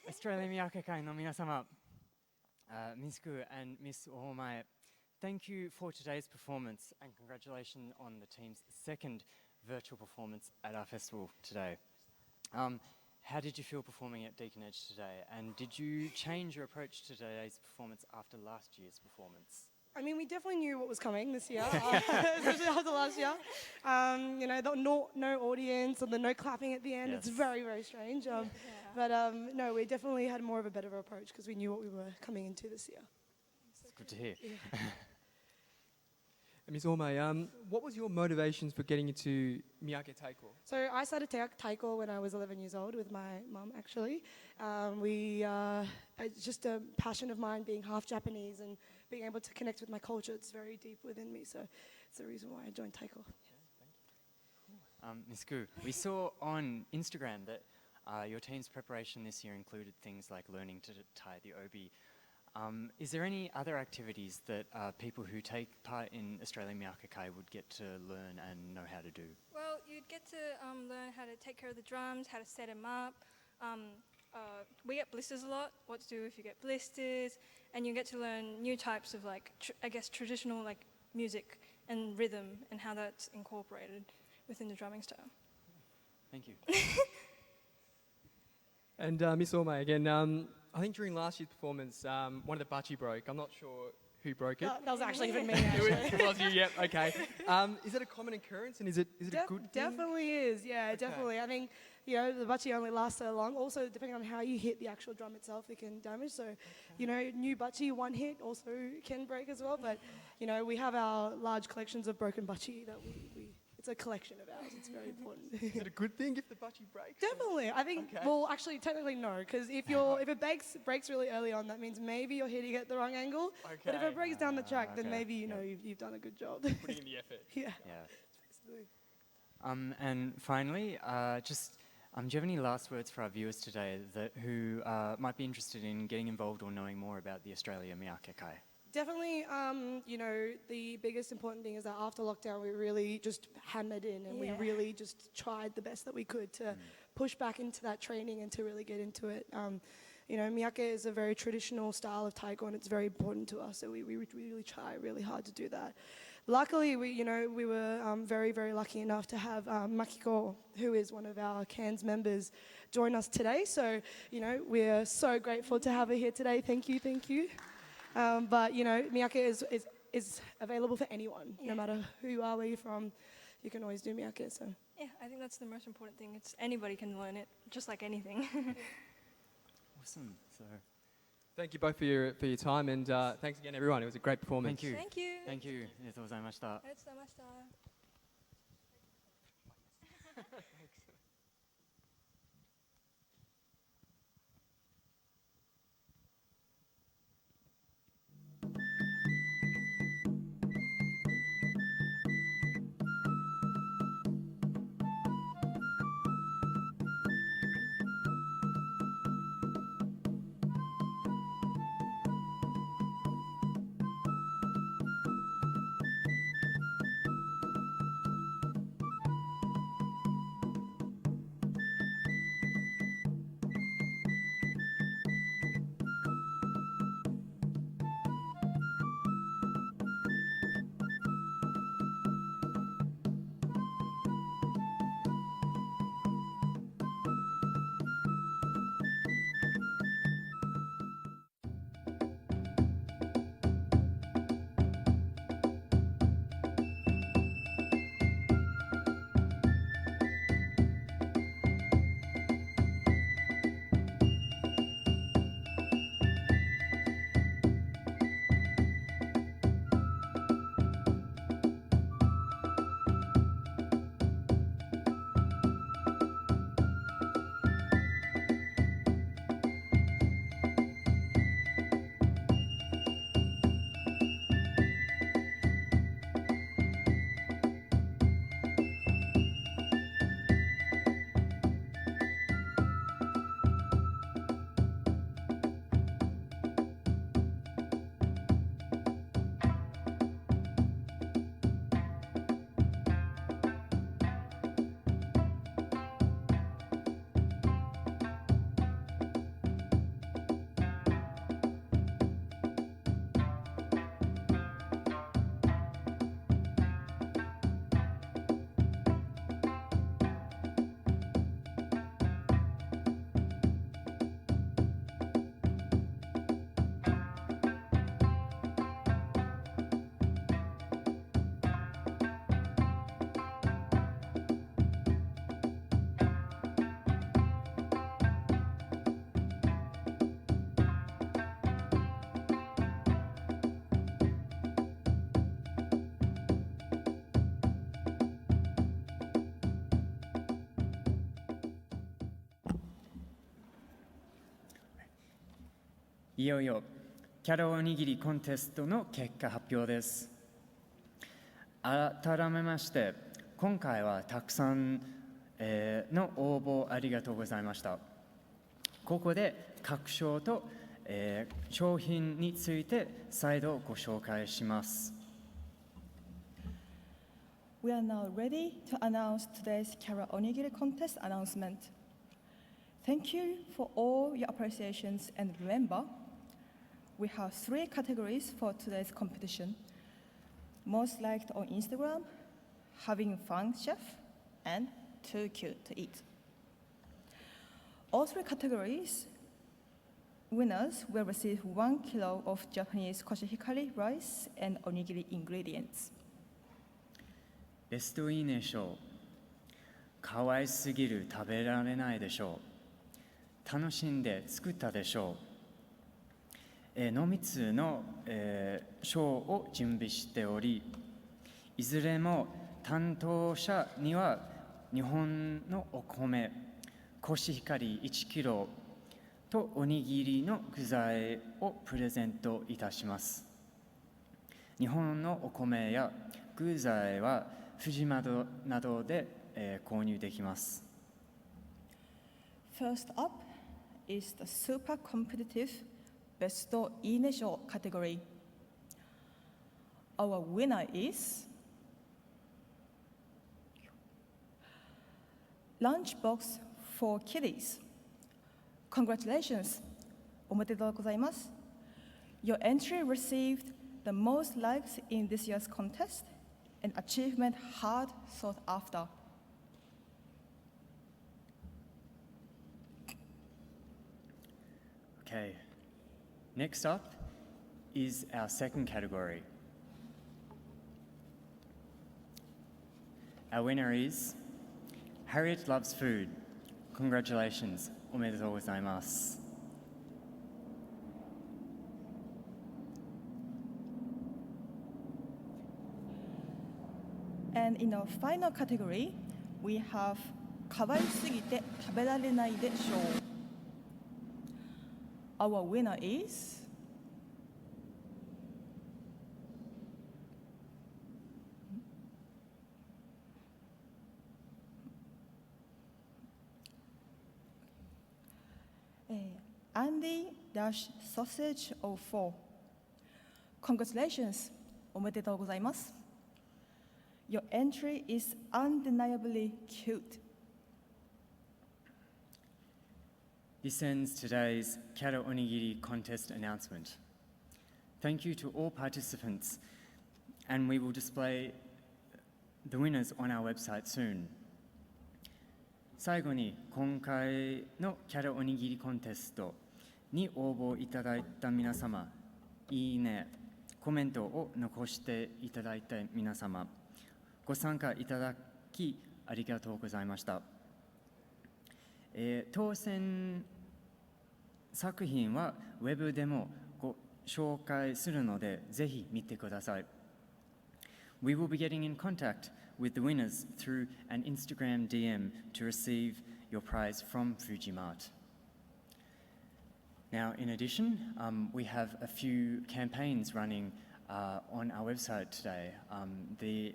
Australia Miyake Kai no minasama, Miss Gu and Miss Ohomae, thank you for today's performance and congratulations on the team's second virtual performance at our festival today. How did you feel performing at Deacon Edge today, and did you change your approach to today's performance after last year's performance? I mean, we definitely knew what was coming this year, especially after last year. You know, the no audience and the no clapping at the end, it's very, very strange. But no, we definitely had more of a better approach because we knew what we were coming into this year. It's good to hear. Yeah. Ms. Orme, what was your motivations for getting into Miyake Taiko? So I started taiko when I was 11 years old with my mum, actually. It's just a passion of mine, being half Japanese and being able to connect with my culture. It's very deep within me, so it's the reason why I joined taiko. Ms. Gu, we saw on Instagram that your team's preparation this year included things like learning to tie the obi. Is there any other activities that people who take part in Australian Miyake Kai would get to learn and know how to do? Well, you'd get to learn how to take care of the drums, how to set them up. We get blisters a lot, what to do if you get blisters, and you get to learn new types of, like, traditional, like, music and rhythm and how that's incorporated within the drumming style. Thank you. And Miss Orme, again, I think during last year's performance, one of the bachi broke. I'm not sure who broke it. That was actually even me, actually. It was you, yep, okay. Is it a common occurrence, and is it a good thing? Definitely is, yeah, definitely. I think, you know, the bachi only lasts so long. Also, depending on how you hit the actual drum itself, it can damage. So, you know, new bachi, one hit also can break as well. But, you know, we have our large collections of broken bachi that it's a collection of ours. It's very important. Is it a good thing if the bachi breaks? Definitely. I think, well, actually, technically no, because if it breaks really early on, that means maybe you're hitting it the wrong angle. Okay. But if it breaks down the track, then maybe, you know, you've done a good job. Putting in the effort. Yeah. And finally, do you have any last words for our viewers today who might be interested in getting involved or knowing more about the Australia Miyake Kai? Definitely, you know, the biggest important thing is that after lockdown, we really just hammered in and we really just tried the best that we could to push back into that training and to really get into it. You know, Miyake is a very traditional style of taiko and it's very important to us, so we really try really hard to do that. Luckily, we were very, very lucky enough to have Makiko, who is one of our CANS members, join us today. So, you know, we're so grateful to have her here today. Thank you, thank you. But, you know, Miyake is available for anyone, no matter who you are, where you're from. You can always do Miyake, so. Yeah, I think that's the most important thing. It's anybody can learn it, just like anything. Awesome. So, thank you both for your time, and thanks again, everyone. It was a great performance. Thank you. Thank you. Thank you. ありがとうございました。ありがとうございました。いよいよキャラおにぎりコンテストの結果発表です。改めまして今回はたくさん、の応募ありがとうございました。ここで各賞と、商品について再度ご紹介します。We are now ready to announce today's Kara Onigiri contest announcement. Thank you for all your appreciations, and remember, we have 3 categories for today's competition: most liked on Instagram, having fun chef, and too cute to eat. All 3 categories winners will receive 1 kilo of Japanese koshihikari rice and onigiri ingredients. ベストいいね賞。可愛すぎる食べられないでしょう。楽しんで作ったでしょう。の3つの、賞を準備しており、いずれも担当者には日本のお米、コシヒカリ1キロとおにぎりの具材をプレゼントいたします。日本のお米や具材はフジマドなどで、購入できます。First up is the super competitive Bestいいね賞 category. Our winner is Lunchbox for Kiddies. Congratulations! おめでとうございます。Your entry received the most likes in this year's contest, an achievement hard sought after. Okay, next up is our second category. Our winner is Harriet Loves Food. Congratulations. おめでとうございます。And in our final category, we have 可愛すぎて食べられないでしょう。Our winner is Andy-Sausage04. Congratulations! おめでとうございます。Your entry is undeniably cute. This ends today's Kara Onigiri contest announcement. Thank you to all participants, and we will display the winners on our website soon. 最後に今回のキャラおにぎりコンテストに応募いただいた皆様、いいね、コメントを残していただいた皆様、ご参加いただきありがとうございました。当選作品はウェブでもご紹介するので、ぜひ見てください。We will be getting in contact with the winners through an Instagram DM to receive your prize from Fujimart. Now, in addition, we have a few campaigns running on our website today. The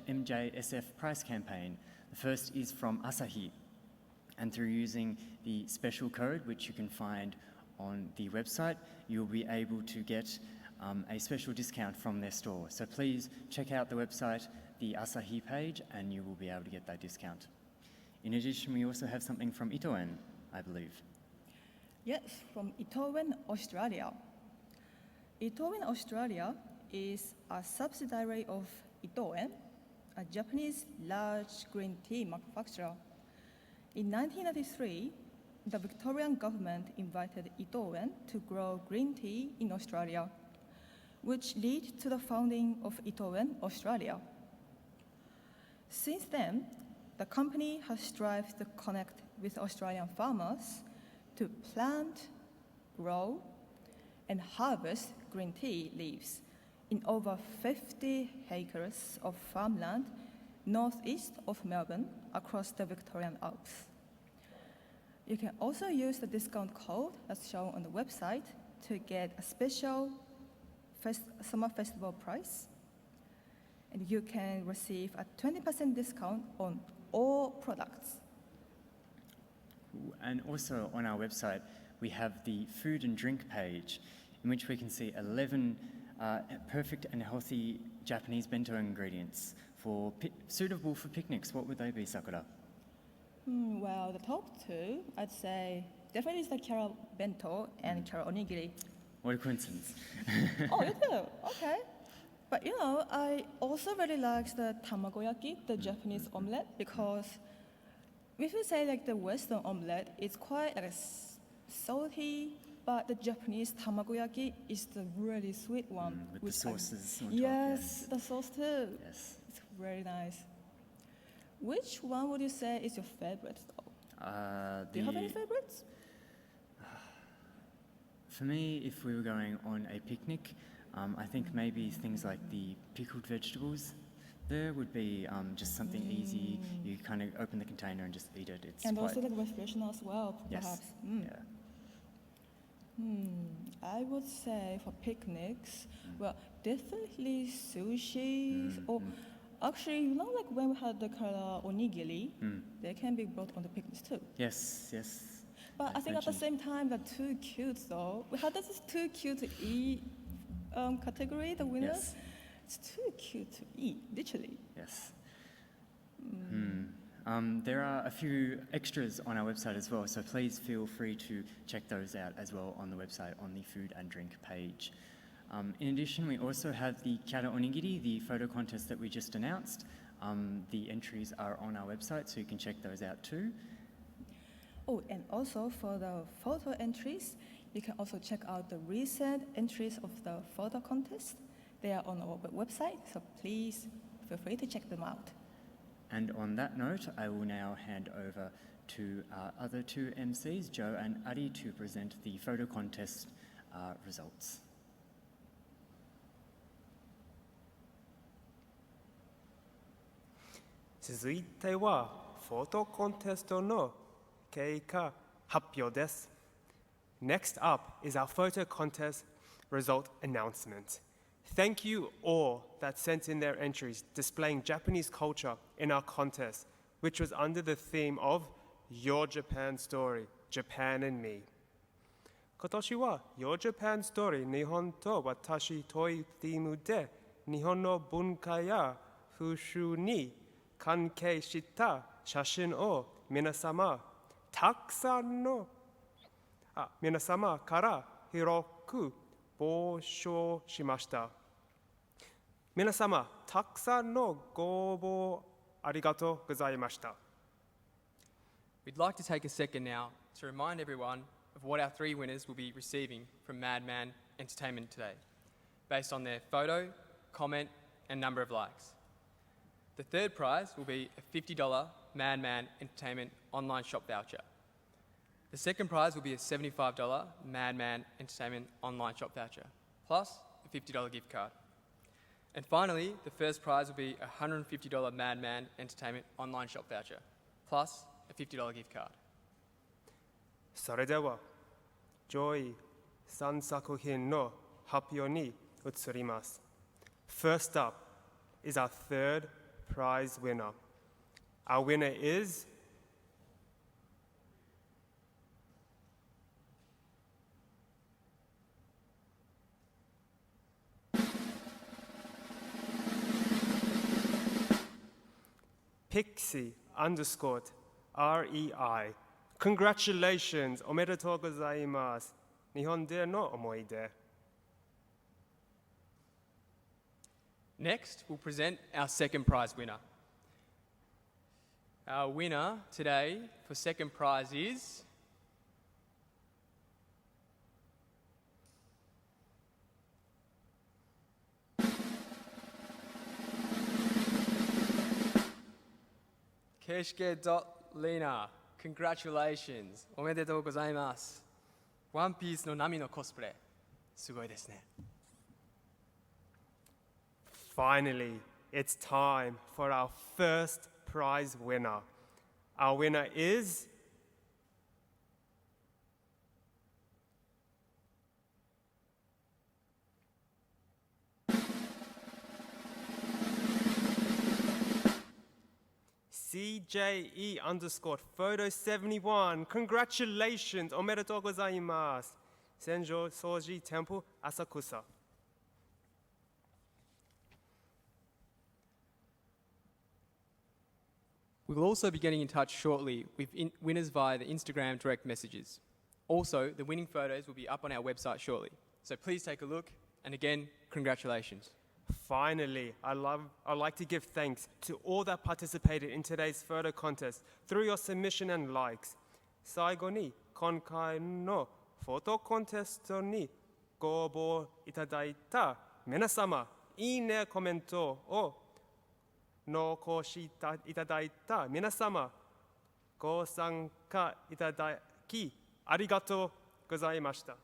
MJSF prize campaign. The first is from Asahi, and through using the special code, which you can find on the website, you'll be able to get a special discount from their store. So please check out the website, the Asahi page, and you will be able to get that discount. In addition, we also have something from Itoen, I believe. Yes, from Itoen, Australia. Itoen, Australia is a subsidiary of Itoen, a Japanese large green tea manufacturer. In 1993, the Victorian government invited Itoen to grow green tea in Australia, which led to the founding of Itoen, Australia. Since then, the company has strived to connect with Australian farmers to plant, grow, and harvest green tea leaves in over 50 acres of farmland northeast of Melbourne across the Victorian Alps. You can also use the discount code that's shown on the website to get a special summer festival price. And you can receive a 20% discount on all products. And also on our website, we have the food and drink page, in which we can see 11 perfect and healthy Japanese bento ingredients suitable for picnics. What would they be, Sakura? Well, the top two, I'd say, definitely is the carrot bento and carrot onigiri. What a coincidence. Oh, you do? Okay. But you know, I also really like the tamagoyaki, the Japanese omelette, because if you say like the Western omelette, it's quite like salty, but the Japanese tamagoyaki is the really sweet one. With the sauces on top. Yes, the sauce too. Yes. It's very nice. Which one would you say is your favorite though? Do you have any favorites? For me, if we were going on a picnic, I think maybe things like the pickled vegetables there would be just something easy. You kind of open the container and just eat it. It's and quite... also like refreshing as well, perhaps. Yes. I would say for picnics, well, definitely sushi. Or actually, you know, like when we had the kara onigiri, they can be brought on the picnics too. Yes. But I think at the same time, they're too cute though. We had this too cute to eat category, the winner. Yes. It's too cute to eat, literally. Yes. There are a few extras on our website as well, so please feel free to check those out as well on the website on the food and drink page. In addition, we also have the Kara Onigiri, the photo contest that we just announced. The entries are on our website, so you can check those out too. Oh, and also for the photo entries, you can also check out the recent entries of the photo contest. They are on our website, so please feel free to check them out. And on that note, I will now hand over to our other two MCs, Joe and Ari, to present the photo contest results. 続いてはフォトコンテストの結果発表です。Next up is our photo contest result announcement. Thank you all that sent in their entries displaying Japanese culture in our contest, which was under the theme of Your Japan Story, Japan and Me. 今年は Your Japan Story 日本と私というテーマで日本の文化や風習に関係した写真を皆様から広く募集しました。皆様、たくさんのご応募ありがとうございました。We'd like to take a second now to remind everyone of what our three winners will be receiving from Madman Entertainment today, based on their photo, comment, and number of likes. The third prize will be a $50 Madman Entertainment online shop voucher. The second prize will be a $75 Madman Entertainment online shop voucher, plus a $50 gift card. And finally, the first prize will be a $150 Madman Entertainment online shop voucher, plus a $50 gift card. それでは、上位3作品の発表に移ります。First up is our third prize winner. Our winner is Pixie _REI. Congratulations! おめでとうございます。日本での思い出。Next, we'll present our second prize winner. Our winner today for second prize is Keishke.Lena. Congratulations. おめでとうございます。ワンピースの波のコスプレ。すごいですね。Finally, it's time for our first prize winner. Our winner is CJE underscore photo 71. Congratulations. Omedetou gozaimasu. Senjo Soji Temple, Asakusa. We will also be getting in touch shortly with winners via the Instagram direct messages. Also, the winning photos will be up on our website shortly. So please take a look, and again, congratulations. Finally, I'd like to give thanks to all that participated in today's photo contest through your submission and likes. 最後に今回のフォトコンテストにご応募いただいた皆様、いいねコメントを残していただいた皆様、ご参加いただきありがとうございました。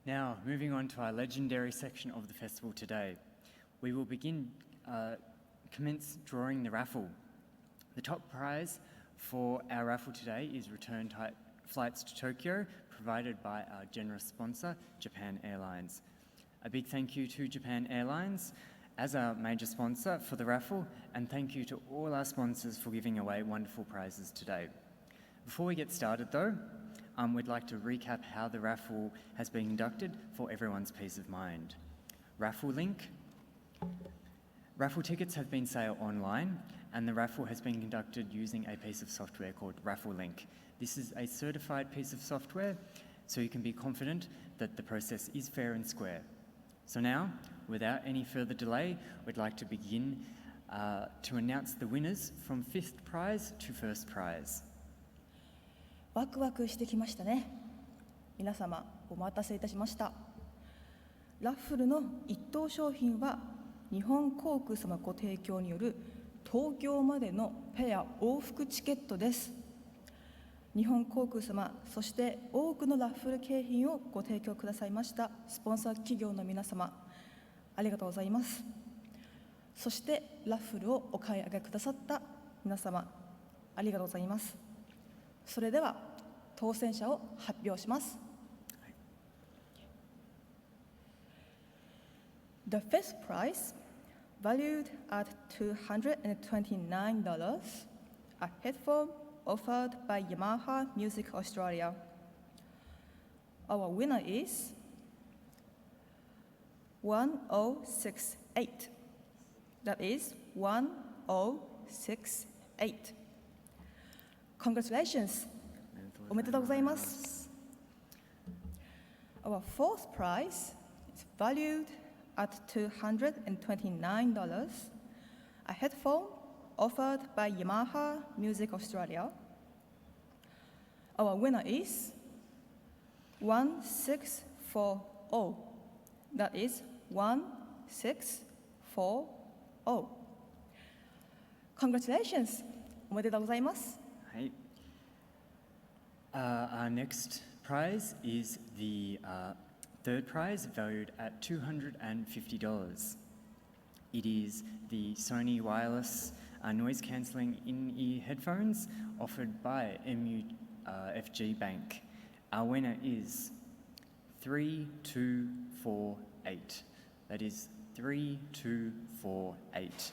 Now, moving on to our legendary section of the festival today, we will commence drawing the raffle. The top prize for our raffle today is return flights to Tokyo, provided by our generous sponsor, Japan Airlines. A big thank you to Japan Airlines as our major sponsor for the raffle, and thank you to all our sponsors for giving away wonderful prizes today. Before we get started though, we'd like to recap how the raffle has been conducted for everyone's peace of mind. Raffle link. Raffle tickets have been sale online, and the raffle has been conducted using a piece of software called Raffle Link. This is a certified piece of software, so you can be confident that the process is fair and square. So now, without any further delay, we'd like to begin to announce the winners from 5th prize to 1st prize. ワクワクしてきましたね。皆様お待たせいたしました。ラッフルの一等商品は日本航空様ご提供による東京までのペア往復チケットです。日本航空様、そして多くのラッフル景品をご提供くださいましたスポンサー企業の皆様、ありがとうございます。そしてラッフルをお買い上げくださった皆様、ありがとうございます。それでは当選者を発表します。The first prize, valued at $229, a headphone offered by Yamaha Music Australia. Our winner is 1068. That is 1068. Congratulations. おめでとうございます。Our fourth prize is valued at $229, a headphone offered by Yamaha Music Australia. Our winner is 1640. That is 1640. Congratulations. おめでとうございます。Our next prize is the third prize, valued at $250. It is the Sony wireless noise-cancelling in-ear headphones offered by MUFG Bank. Our winner is 3248. That is 3248.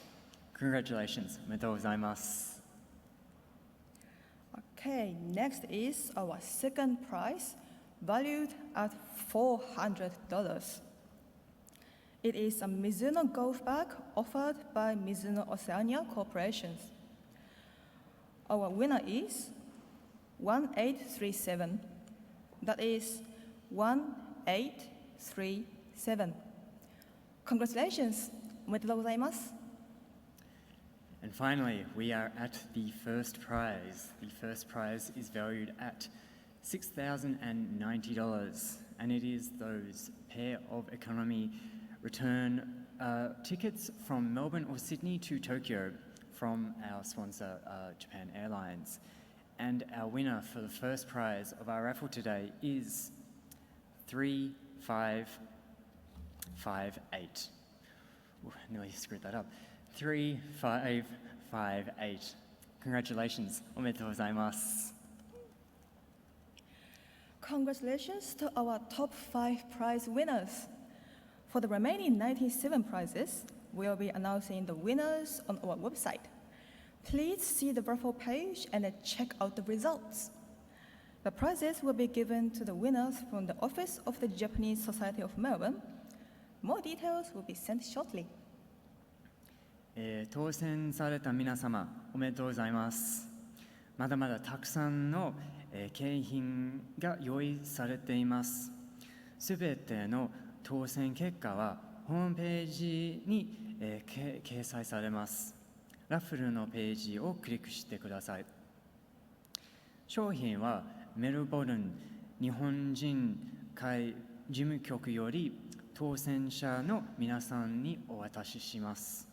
Congratulations. おめでとうございます。Okay, next is our second prize, valued at $400. It is a Mizuno golf bag offered by Mizuno Oceania Corporation. Our winner is 1837. That is 1837. Congratulations. おめでとうございます。And finally, we are at the first prize. The first prize is valued at $6,090, and it is those pair of economy return tickets from Melbourne or Sydney to Tokyo from our sponsor, Japan Airlines. And our winner for the first prize of our raffle today is 3558. Ooh, nearly screwed that up. 3558. Congratulations. おめでとうございます。Congratulations to our top 5 prize winners. For the remaining 97 prizes, we'll be announcing the winners on our website. Please see the raffle page and check out the results. The prizes will be given to the winners from the Office of the Japanese Society of Melbourne. More details will be sent shortly. 当選された皆様、おめでとうございます。まだまだたくさんの、景品が用意されています。すべての当選結果はホームページに、掲載されます。ラッフルのページをクリックしてください。商品はメルボルン日本人会事務局より当選者の皆さんにお渡しします。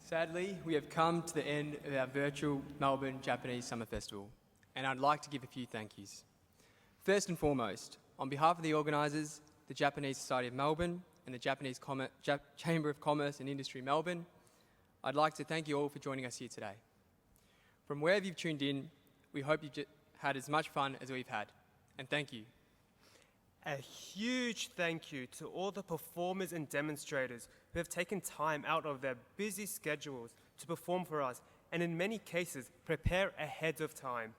Sadly, we have come to the end of our virtual Melbourne Japanese Summer Festival, and I'd like to give a few thank yous. First and foremost, on behalf of the organisers, the Japanese Society of Melbourne and the Japanese Chamber of Commerce and Industry Melbourne, I'd like to thank you all for joining us here today. From wherever you've tuned in, we hope you've had as much fun as we've had, and thank you. A huge thank you to all the performers and demonstrators who have taken time out of their busy schedules to perform for us and in many cases prepare ahead of time.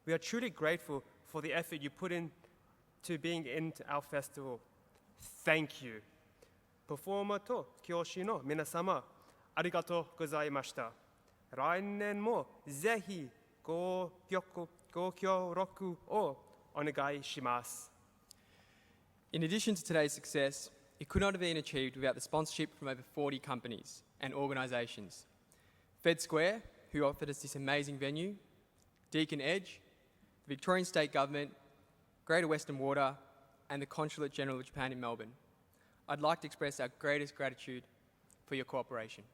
We are truly grateful for the effort you put in to being in our festival. Thank you. パフォーマーと教師の皆様、ありがとうございました。来年もぜひご協力をお願いします。In addition to today's success, it could not have been achieved without the sponsorship from over 40 companies and organisations. Fed Square, who offered us this amazing venue, Deakin Edge, the Victorian State Government, Greater Western Water, and the Consulate General of Japan in Melbourne. I'd like to express our greatest gratitude for your cooperation.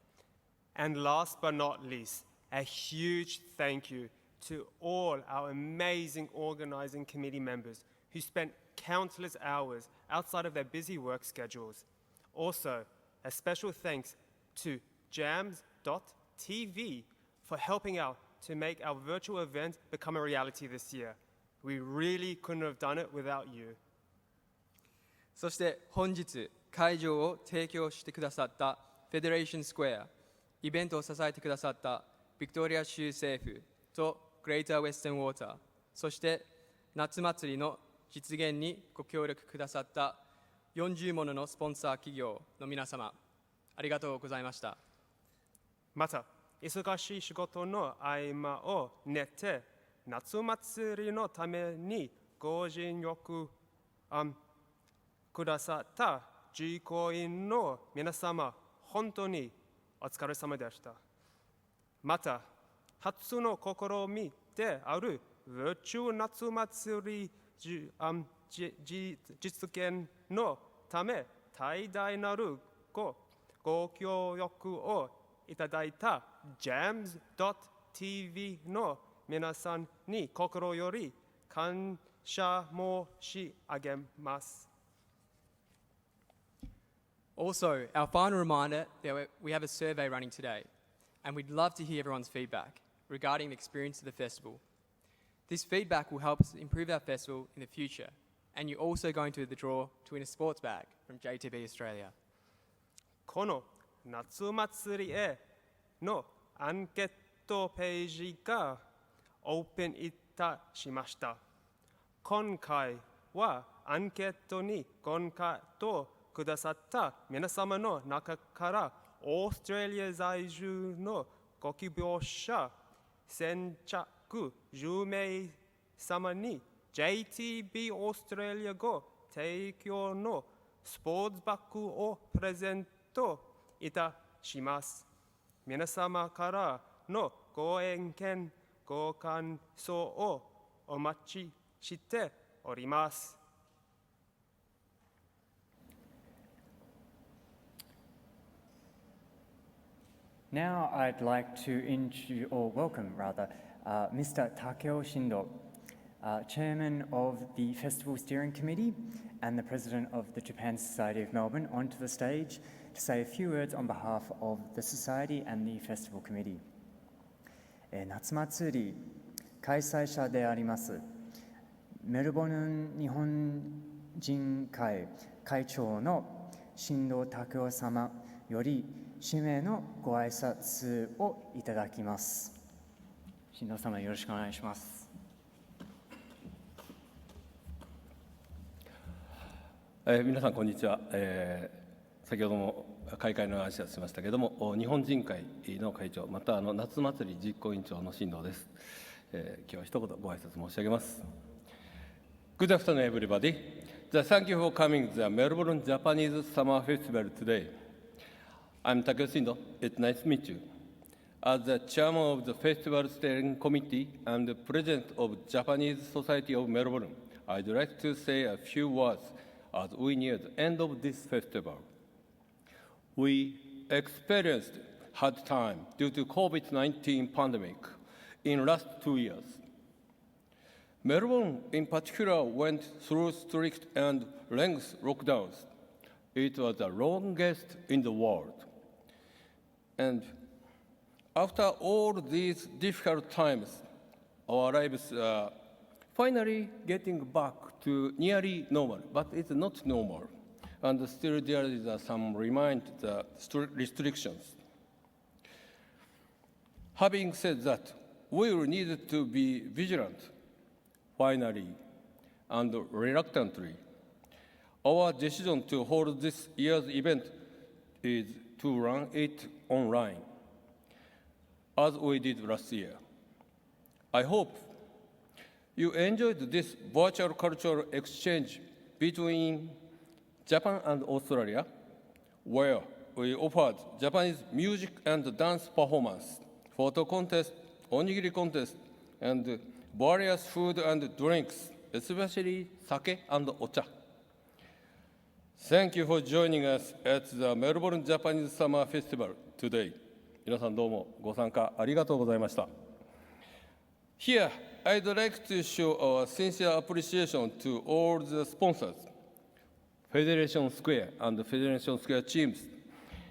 And last but not least, a huge thank you to all our amazing organising committee members who spent countless hours outside of their busy work schedules. Also, a special thanks to jams.tv for helping out to make our virtual event become a reality this year. We really couldn't have done it without you. そして本日会場を提供してくださったフェデレーションスクエア、イベントを支えてくださったビクトリア州政府とグレーターウェスタンウォーター、そして夏祭りの実現にご協力くださった40もののスポンサー企業の皆様、ありがとうございました。また、忙しい仕事の合間を練って夏祭りのためにご尽力くださった従業員の皆様、本当にお疲れ様でした。また、初の試みである宇宙夏祭り実現のため大大なるご協力をいただいた jams.tv の皆さんに心より感謝申し上げます。Also, our final reminder that we have a survey running today, and we'd love to hear everyone's feedback regarding the experience of the festival. This feedback will help us improve our festival in the future, and you're also going to the draw to win a sports bag from JTB Australia. この夏祭りへのアンケートページがオープンいたしました。今回はアンケートにご回答くださった皆様の中からオーストラリア在住のご希望者先着10名様に JTB オーストラリア語提供のスポーツバッグをプレゼントいたします。皆様からのご意見、ご感想をお待ちしております。Now I'd like to welcome Mr. Takeo Shindo, Chairman of the Festival Steering Committee and the President of the Japan Society of Melbourne, onto the stage to say a few words on behalf of the Society and the Festival Committee. 夏祭り開催者でありますメルボルン日本人会会長の新藤拓夫様より氏名のご挨拶をいただきます。新藤様、よろしくお願いします。皆さん、こんにちは。先ほども開会の話をしましたけれども、日本人会の会長、また夏祭り実行委員長の新藤です。今日は一言ご挨拶申し上げます。Good afternoon, everybody. Thank you for coming to the Melbourne Japanese Summer Festival today. I'm Takeo Shindo. It's nice to meet you. As the chairman of the Festival Steering Committee and the president of Japanese Society of Melbourne, I'd like to say a few words as we near the end of this festival. We experienced hard time due to COVID-19 pandemic in last 2 years. Melbourne, in particular, went through strict and lengthy lockdowns. It was the longest in the world. And after all these difficult times, our lives are finally getting back to nearly normal, but it's not normal. And still there is some restrictions. Having said that, we will need to be vigilant. Finally, and reluctantly, our decision to hold this year's event is to run it online, as we did last year. I hope you enjoyed this virtual cultural exchange between Japan and Australia, where we offered Japanese music and dance performance, photo contest, onigiri contest, and various food and drinks, especially sake and ocha. Thank you for joining us at the Melbourne Japanese Summer Festival today. 皆さんどうもご参加ありがとうございました。Here, I'd like to show our sincere appreciation to all the sponsors, Federation Square and Federation Square teams,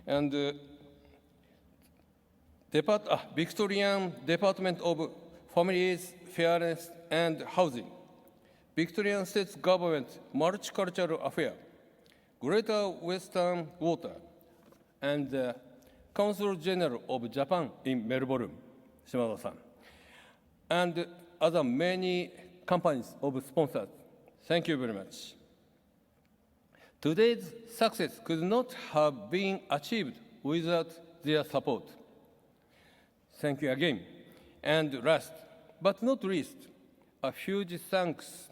and Victorian Department of Families, Fairness and Housing, Victorian State Government Multicultural Affairs, Greater Western Water, and the Consul General of Japan in Melbourne, Shimada-san, and other many companies of sponsors. Thank you very much. Today's success could not have been achieved without their support. Thank you again. And last but not least, a huge thanks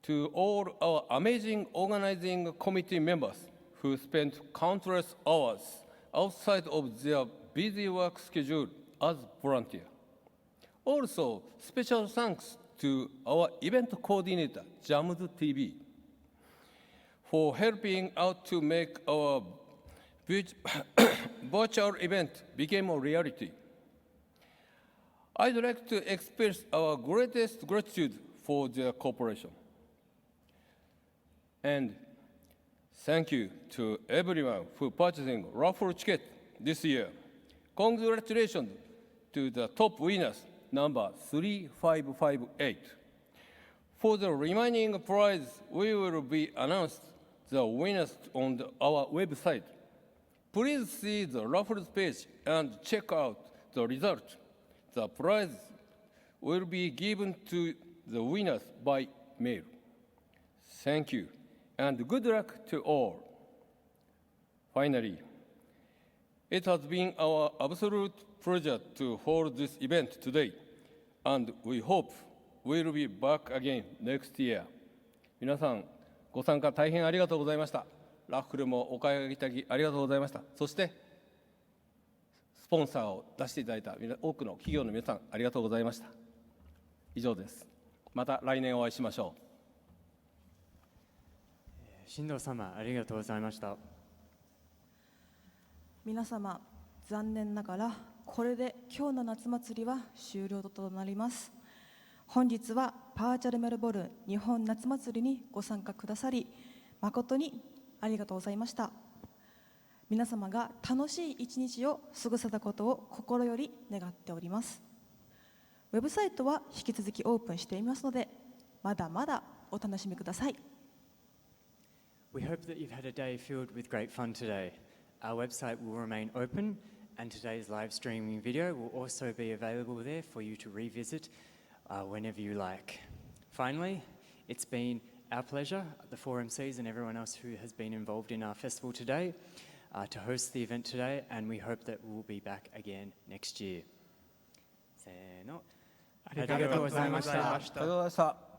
to all our amazing organizing committee members who spent countless hours outside of their busy work schedule as volunteers. Also, special thanks to our event coordinator, Jams TV, for helping out to make our virtual event become a reality. I'd like to express our greatest gratitude for their cooperation. And thank you to everyone who purchasing raffle ticket this year. Congratulations to the top winners, number 3558. For the remaining prize, we will be announced the winners on our website. Please see the raffles page and check out the result. The prize will be given to the winners by mail. Thank you, and good luck to all. Finally, it has been our absolute pleasure to hold this event today, and we hope we'll be back again next year. 皆さん、ご参加大変ありがとうございました。ラッフルもお買い上げいただきありがとうございました。そして、スポンサーを出していただいた多くの企業の皆さん、ありがとうございました。以上です。また来年お会いしましょう。新藤様、ありがとうございました。皆様、残念ながらこれで今日の夏祭りは終了となります。本日はバーチャルメルボルン日本夏祭りにご参加くださり誠にありがとうございました。皆様が楽しい一日を過ごせたことを心より願っております。ウェブサイトは引き続きオープンしていますので、まだまだお楽しみください。We hope that you've had a day filled with great fun today. Our website will remain open, and today's live streaming video will also be available there for you to revisit whenever you like. Finally, it's been our pleasure, the 4MCs and everyone else who has been involved in our festival today, to host the event today, and we hope that we'll be back again next year. せーの。ありがとうございました。ありがとうございました。